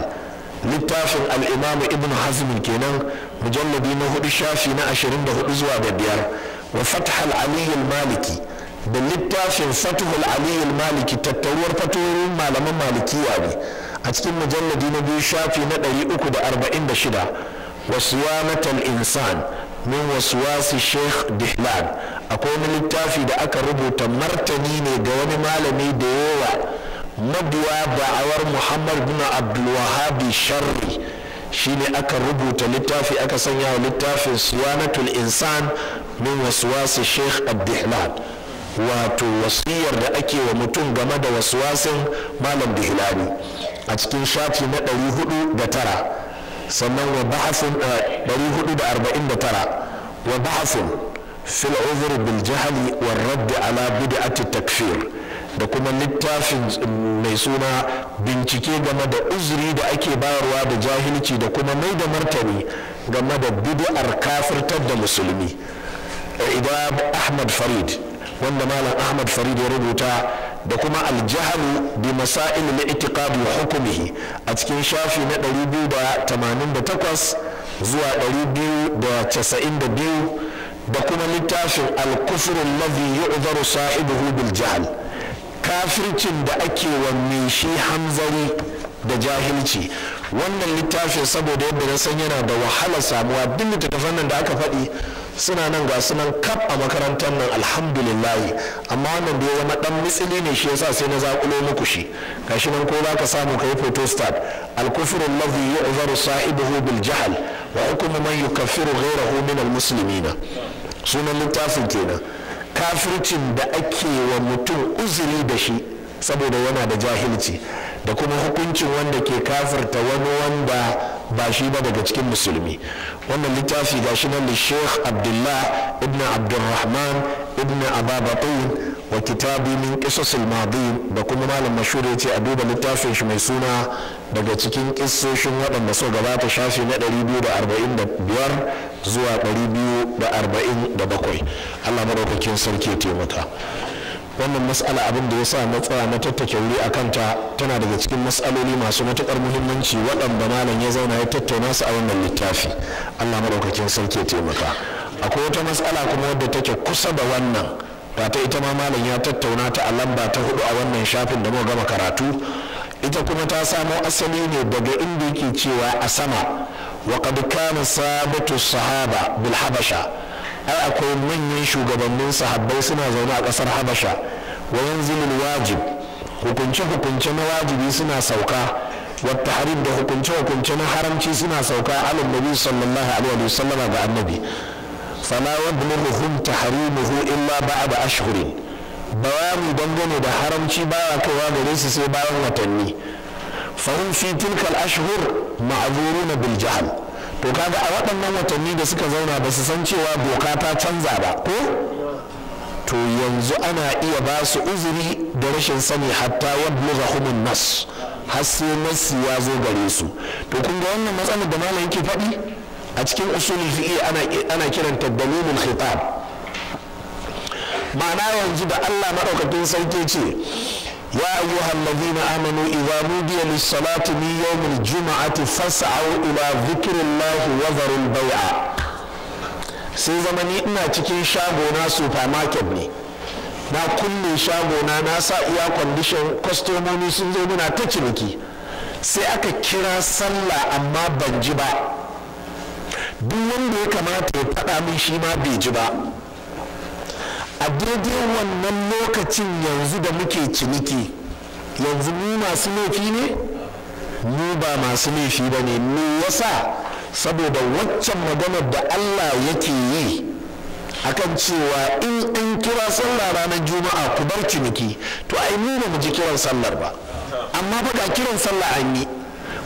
littafin al-imam ibn hazm kenan mujalladi na 4 shafi na 24 zuwa da 5 wa fath al-ali al-maliki da littafin fath al-ali al-maliki tattauwar fatoyin malaman malikiya ne a cikin mujalladi na 2 shafi na 346 wa siyanat al-insan min waswasi sheikh dihlan akwai wani littafi da aka rubuta martani ne ga wani malami da yawa mabiya da'awar muhammad bin abdulwahabi sharri shine aka rubuta littafi aka sanya wa littafin siyanatul insan min waswasi sheikh abdihlan wato wasiyar da ake wa mutum game da waswasin malam dihlani a cikin shafi na 409 sannan wa bahasin 449 wa bahasin fil uzr bil jahli war radd ala bid'ati takfir da kuma littafin mai suna bincike game da uzuri da ake bayarwa da jahilci da kuma mai da martani game da bid'ar kafirtar da musulmi. Idan Ahmad Farid wanda malam Ahmad Farid ya rubuta da kuma aljahlu bi masail al-i'tiqad wa hukmihi a cikin shafi na 288 zuwa 292 da kuma littafin al-kufr alladhi yu'dharu sahibuhu bil jahl kafircin da ake wa mai shi hamzari da jahilci. Wannan littafin saboda yadda na san yana da wahala samuwa duk littattafan nan da aka faɗi suna nan ga sunan kaf a makarantar nan alhamdulillah, amma wannan da ya zama dan mitsili ne shi yasa sai na zakulo muku shi gashi nan ko zaka samu kai photostat al-kufr alladhi yu'dharu sahibuhu bil jahl wa hukmu man yukaffiru ghayrahu min al-muslimina sunan littafin kenan. Kafircin da ake wa mutum uzuri da shi saboda yana da jahilci da kuma hukuncin wanda ke kafirta wani wanda ba shi ba daga cikin musulmi. Wannan littafi ga shi nan da Sheikh Abdullah ibn Abdurrahman ibn Ababatun wa kitabi min qisas al-madin da kuma malam mashhur yace a duba littafin shi mai suna daga cikin kissoshin waɗanda so gabata shafi na 245 zuwa 247. Allah madaukakin sarki ya taimaka. Wannan mas'ala abin da ya sa na tsaya na tattake wuri a kanta tana daga cikin mas'aloli masu matuƙar muhimmanci waɗanda malam ya zauna ya tattauna su a wannan littafi. Allah madaukakin sarki ya taimaka. Akwai wata mas'ala kuma wadda take kusa da wannan ba ta ita ma malam ya tattauna ta a lamba ta 4 a wannan shafin da muka gama karatu. Ita kuma ta samo asali ne daga inda yake cewa a sama wa qad kana sabatu sahaba bil habasha ai akwai manyan shugabannin sahabbai suna zaune a kasar habasha wa yanzilul wajib hukunce na wajibi suna sauka wa tahrim da hukunce na haramci suna sauka alal nabi sallallahu alaihi wasallam ga annabi fala yablughum tahrimuhu illa ba'da ashhurin bayani dangane da haramci baya kaiwa gare su sai bayan watanni fahim fi tilka al-ashhur ma'zuruna bil jahl to kaga a waɗannan watanni da suka zauna ba su san cewa doka ta canza ba ko to yanzu ana iya ba su uzuri da rashin sani hatta yablughahumun nas har sai nasi ya zo gare su. to kun ga wannan matsalar da malam yake faɗi a cikin usulul fiqh ana kiranta dalilul khitab. ma'ana yanzu da Allah madaukakin sarki ce ya ayyuhal ladina amanu idza nudiya lis-salati min yawmil jum'ati fas'au ila dhikrillahi wa dharul bai'a. sai zamani ina cikin shagona supermarket ne na kulle shagona na sa iya condition kwastomomi sun zo muna ta ciniki sai aka kira sallah amma ban ji ba. duk wanda ya kamata ya faɗa min shi ma bai ji ba. a daidai wannan lokacin yanzu da muke ciniki yanzu mu masu laifi ne mu ba masu laifi ba ne. me yasa? saboda waccan maganar da Allah yake yi akan cewa in an kira sallah ranar juma'a ku bar ciniki to ai mu ba mu ji kiran sallar ba amma fa ga kiran sallah an yi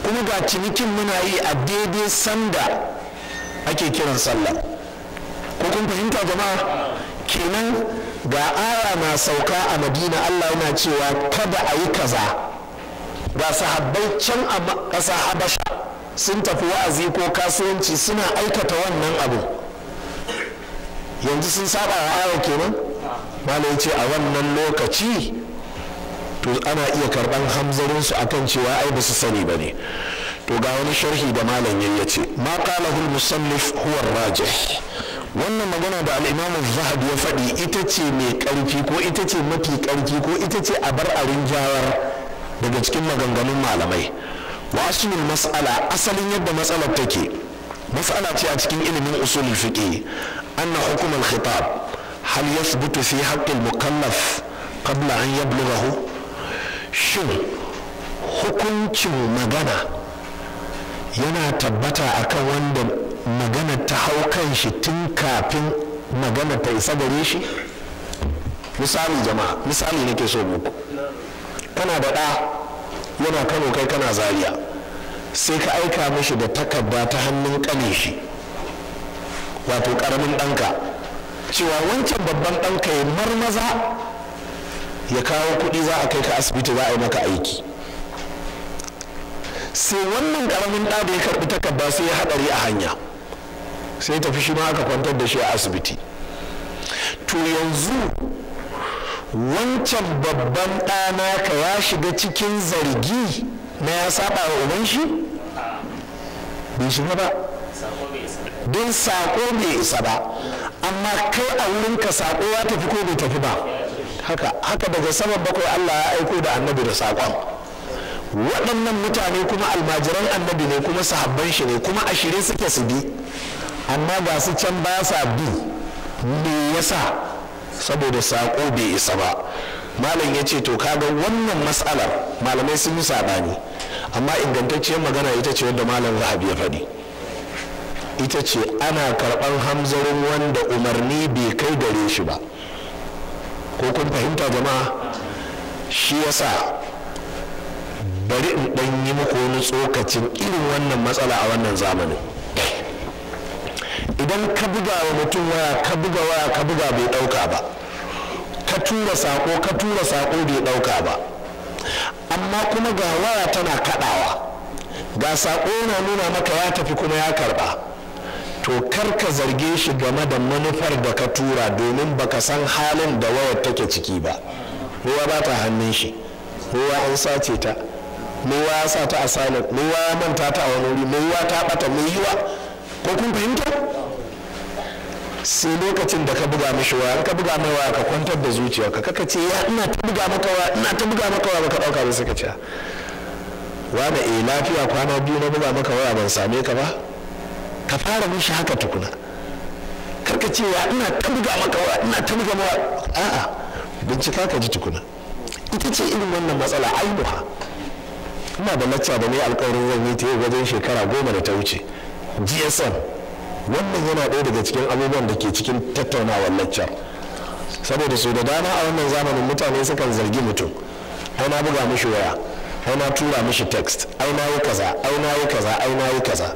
kuma ga cinikin muna yi a daidai sanda ake kiran sallah. ko kun fahimta jama'a? kenan ga aya na sauka a Madina Allah yana cewa kada a yi kaza. ga sahabbai can a ƙasa Habasha sun tafi wa'azi ko kasuwanci suna aikata wannan abu yanzu sun saba wa aya kenan. malai ce a wannan lokaci to ana iya karban hamzarin su akan cewa ai ba su sani bane. to ga wani sharhi da malam ya ce ma qalahu al-musannif huwa ar-rajih. wannan magana da al-imam az-zahabi ya faɗi ita ce mai ƙarfi ko ita ce mafi ƙarfi ko ita ce a bar a rinjawar daga cikin maganganun malamai. wa aslul mas'ala asalin yadda matsalar take mas'ala ce a cikin ilimin usulul fiqh anna hukm al-khitab hal yathbutu fi haqq al-mukallaf qabla an yablughahu. shin hukuncin magana yana tabbata akan wanda magana ta hau kan shi tun kafin magana ta isa gare shi? misali jama'a, misali nake so muku. kana da ɗa yana Kano kai kana Zaria sai ka aika mishi da takarda ta hannun ƙane shi wato ƙaramin ɗanka cewa wancan babban ɗanka ya marmaza ya kawo kuɗi za a kai ka asibiti za a yi maka aiki. sai wannan ƙaramin ɗa da ya karɓi takarda sai ya haɗari a hanya sai tafi shi ma aka kwantar da shi a asibiti. to yanzu wancan babban ɗana ka ya shiga cikin zargi na ya saba wa uban shi? bai shiga ba don saƙo bai isa ba. amma kai a wurinka saƙo ya tafi ko bai tafi ba? haka daga saman bakwai Allah ya aiko da annabi da saƙon. waɗannan mutane kuma almajiran annabi ne kuma sahabban shi ne kuma a shirye suke su bi amma ga su can ba sa bi. me yasa? saboda saƙo bai isa ba. malam ya ce to kaga wannan matsalar malamai sun yi saɓani amma ingantacciyar magana ita ce wadda malam Zahabi ya faɗi. ita ce ana karɓar hamzarin wanda umarni bai kai gare shi ba. ko kun fahimta jama'a? shi yasa bari in ɗan yi muku wani tsokacin irin wannan matsala a wannan zamanin. idan ka buga wa mutum waya ka buga bai ɗauka ba, ka tura saƙo bai ɗauka ba, amma kuma ga waya tana kaɗawa ga saƙo yana nuna maka ya tafi kuma ya karɓa, to kar ka zarge shi game da manufar da ka tura domin baka san halin da wayar take ciki ba. ruwa ba ta hannun shi, ruwa an sace ta, ruwa ya sa ta a silent, ruwa ya manta ta a wani wuri, ruwa ta ɓata, mai yiwa. ko kun fahimta? sai lokacin da ka buga mishi waya, ka buga mai waya ka kwantar da zuciyarka, kaka ce ya ina ta buga maka waya baka dauka ba, suka ce wanda lafiya kwana biyu na buga maka waya ban same ka ba. ka fara mishi haka tukuna, karka ce ya ina ta buga maka waya a'a bincika ka ji tukuna. ita ce irin wannan matsala aibuha. ina da lacca da ne alƙawarin zan yi ta yau wajen shekara 10 da ta wuce, GSM. wannan yana ɗaya daga cikin abubuwan da ke cikin tattaunawar lacca, saboda su da dama a wannan zamanin mutane sukan zargi mutum, ai na buga mishi waya, ai na tura mishi text, ai na yi kaza.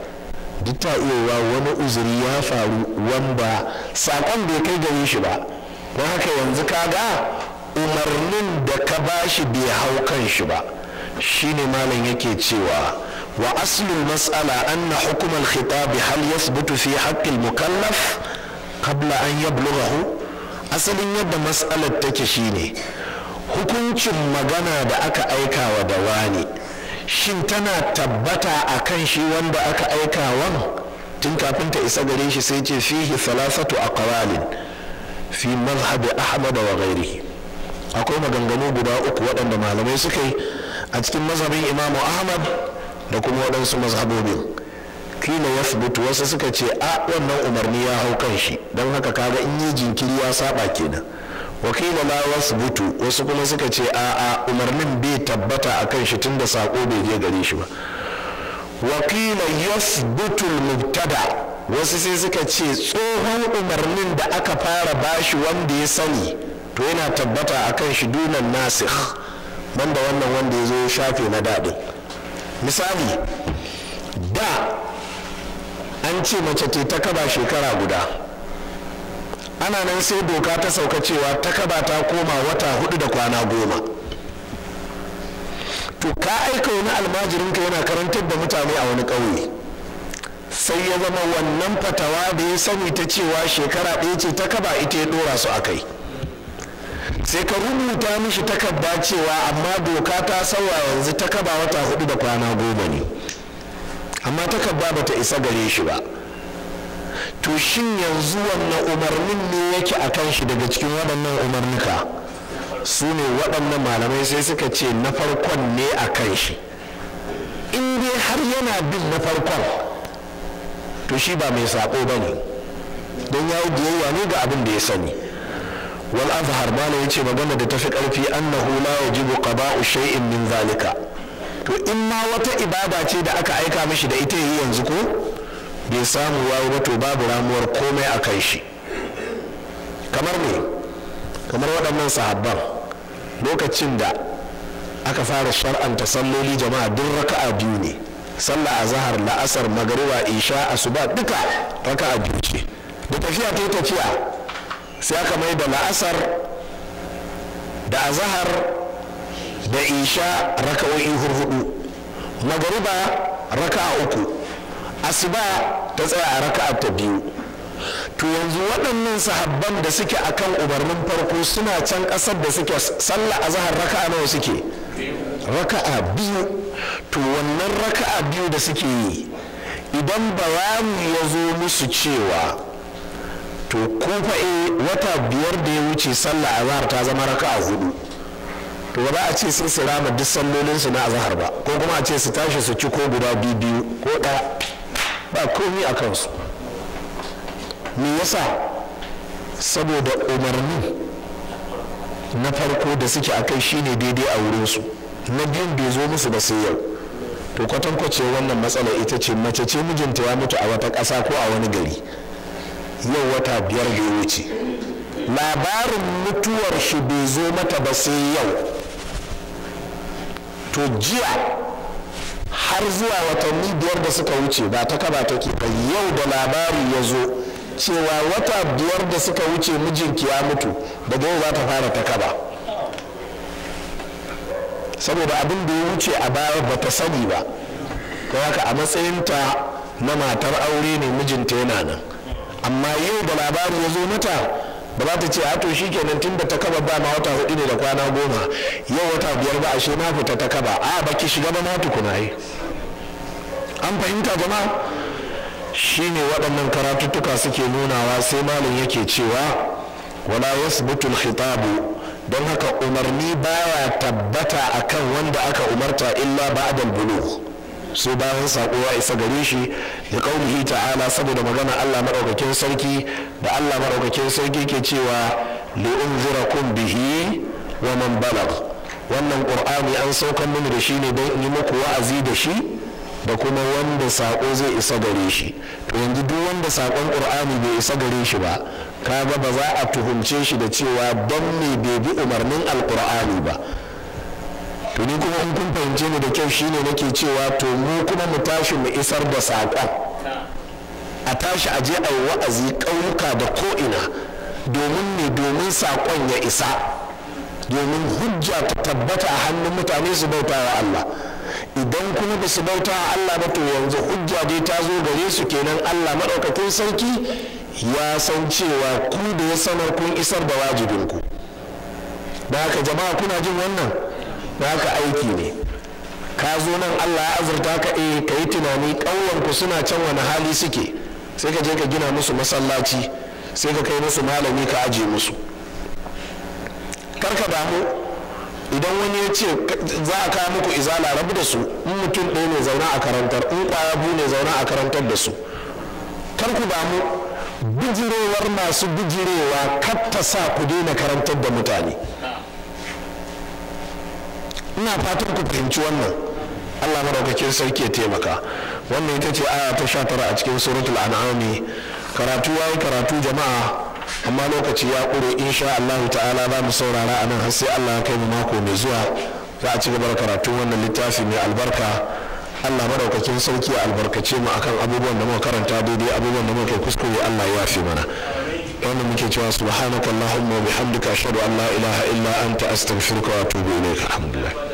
duk ta iya wani uzuri ya faru wanda saƙon bai kai gare shi ba, don haka yanzu kaga umarnin da ka bashi bai hau kan shi ba. shine malam yake cewa wa aslul mas'ala anna hukm al-khitab hal yathbutu fi haqq al-mukallaf qabla an yablughahu. asalin yadda mas'alar take shine hukuncin magana da aka aika wa da wani shin tana tabbata akan shi wanda aka aika wan tun kafin ta isa gare shi. sai ce fihi thalathatu aqwalin fi madhhab ahmad wa ghairihi. akwai maganganu guda uku waɗanda malamai suka yi a cikin mazhabin imamu ahmad da kuma waɗansu mazhabobin. kila yathbutu, wasu suka ce a wannan umarni ya hau kan shi don haka kaga in yi jinkiri ya saba kenan. wakila la wasbutu, wasu kuma suka ce a umarnin bai tabbata a kan shi tunda sako bai je gare shi ba. wakila yasbutu mubtada, wasu sai suka ce tsohon umarnin da aka fara bashi wanda ya sani to yana tabbata a kan shi dunan nasikh, banda wannan wanda ya zo ya shafe na daɗin. misali da an ce mace ce ta kaba shekara guda, ana nan sai doka ta sauka cewa ta kaba ta koma wata 4 da kwana 10. to ka aika wani almajirinka yana karantar da mutane a wani ƙauye, sai ya zama wannan fatawa da ya sani ta cewa shekara ɗaya ce ta kaba ita ya ɗora su a kai. sai ka rubuta mishi takarda cewa amma doka ta sauya yanzu ta kaba wata 4 da kwana 10 ne, amma takarda ba ta isa gare shi ba. to shin yanzu wannan umarnin ne yake a kan shi daga cikin waɗannan umarnuka? su ne waɗannan malamai sai suka ce na farkon ne a kan shi. in dai har yana bin na farkon to shi ba mai saƙo ba ne, don ya yi biyayya ne ga abin da ya sani. wal azhar malam yace magana da tafi ƙarfi annahu la yajibu qada'u shay'in min zalika. to in ma wata ibada ce da aka aika mishi da ita yi yanzu ko bai samu wawo ba to babu ramuwar komai a kai shi. kamar ne kamar waɗannan sahabban lokacin da aka fara shar'anta salloli jama'a duk raka'a biyu ne, sallah azhar la'asar magariba isha asuba duka raka'a biyu ce. da tafiya ta tafiya sai aka mai da la'asar da azhar da isha raka'o'i hurhudu, magariba raka'a 3, asuba ta tsaya a raka'a ta 2. to yanzu waɗannan sahabban da suke akan umarnin farko suna can ƙasar da suke sallah azhar raka'a nawa suke? raka'a 2. to wannan raka'a 2 da suke yi idan bayani ya zo musu cewa to kofa wata 5 da ya wuce sallah azhar ta zama raka'a 4, to ba za a ce sun su rama duk sallolinsu na azhar ba, ko kuma a ce su tashi su ci ko guda biyu ko ɗaya, ba komi a kansu. me yasa? saboda umarni na farko da suke a kai shine daidai a wurinsu, na biyun bai zo musu ba sai yau. to kwatankwace wannan matsala ita ce mace ce mijinta ya mutu a wata ƙasa ko a wani gari yau wata 5 da ya wuce, labarin mutuwar shi bai zo mata ba sai yau. to jiya har zuwa watanni 5 da suka wuce ba ta kaba take ba, yau da labari ya zo cewa wata 5 da suka wuce mijinki ya mutu, daga yau za ta fara ta kaba. saboda abin da ya wuce a baya ba ta sani ba, don haka a matsayinta na matar aure ne mijinta yana nan, amma yau da labari ya zo mata ba za ta ce a to shi kenan tun da ta kaba ba ma wata 4 ne da kwana 10, yau wata 5 ba ashe na fita ta kaba, a baki shiga ba ma tukuna yi. an fahimta jama'a? shine waɗannan karatuttuka suke nunawa. sai malin yake cewa wala yasbutu al-khitabu, don haka umarni baya tabbata akan wanda aka umarta illa ba'da al-bulugh, sai bayan sako ya isa gare shi, da qaulihi ta'ala, saboda magana Allah madaukakin sarki da Allah madaukakin sarki ke cewa li unzirakum bihi wa man balagh. wannan qur'ani an saukar mini da shi ne don in yi muku wa'azi da shi da kuma wanda sako zai isa gare shi. to yanzu duk wanda sakon qur'ani bai isa gare shi ba, kaga ba za a tuhumce shi da cewa don me bai bi umarnin alqur'ani ba. to ni kuma in kun fahimce ni da kyau shine nake cewa to mu kuma mu tashi mu isar da saƙon a tashi a je a yi wa'azi ƙauyuka da ko'ina domin saƙon ya isa, domin hujja ta tabbata a hannun mutane su bauta wa Allah. Idan kuma ba su bauta wa Allah ba to yanzu hujja dai ta zo gare su kenan. Allah maɗaukakin sarki ya san cewa ku da ya sanar kun isar da wajibinku. Da haka jama'a kuna jin wannan, da haka aiki ne. Ka zo nan Allah ya azurta ka ka yi tunani ƙauyenku suna can wani hali suke, sai ka je ka gina musu masallaci, sai ka kai musu malami ka aje musu. Karka damu idan wani ya ce za a kawo muku izala, rabu da su. In mutum ɗaya ne zauna a karantar, in ƙwaya biyu ne zauna a karantar da su. Karku damu bijirewar masu bijirewa kar ta sa ku daina karantar da mutane. Ina fatan ku fahimci wannan. Allah madaukakin sarki ya taimaka. Wannan ita ce aya ta 19 a cikin suratul an'am. Karatu yayi karatu jama'a, amma lokaci ya ƙure. Insha Allah ta'ala za mu saurara a nan har sai Allah ya kai mu mako mai zuwa. Za a ci gaba da karatu wannan littafi mai albarka. Allah madaukakin sarki ya albarkace mu akan abubuwan da muka karanta daidai, abubuwan da muka kuskure Allah ya yafe mana. wannan muke cewa subhanakallahumma wa bihamdika ashhadu an la ilaha illa anta astaghfiruka wa atubu ilayk. Alhamdulillah.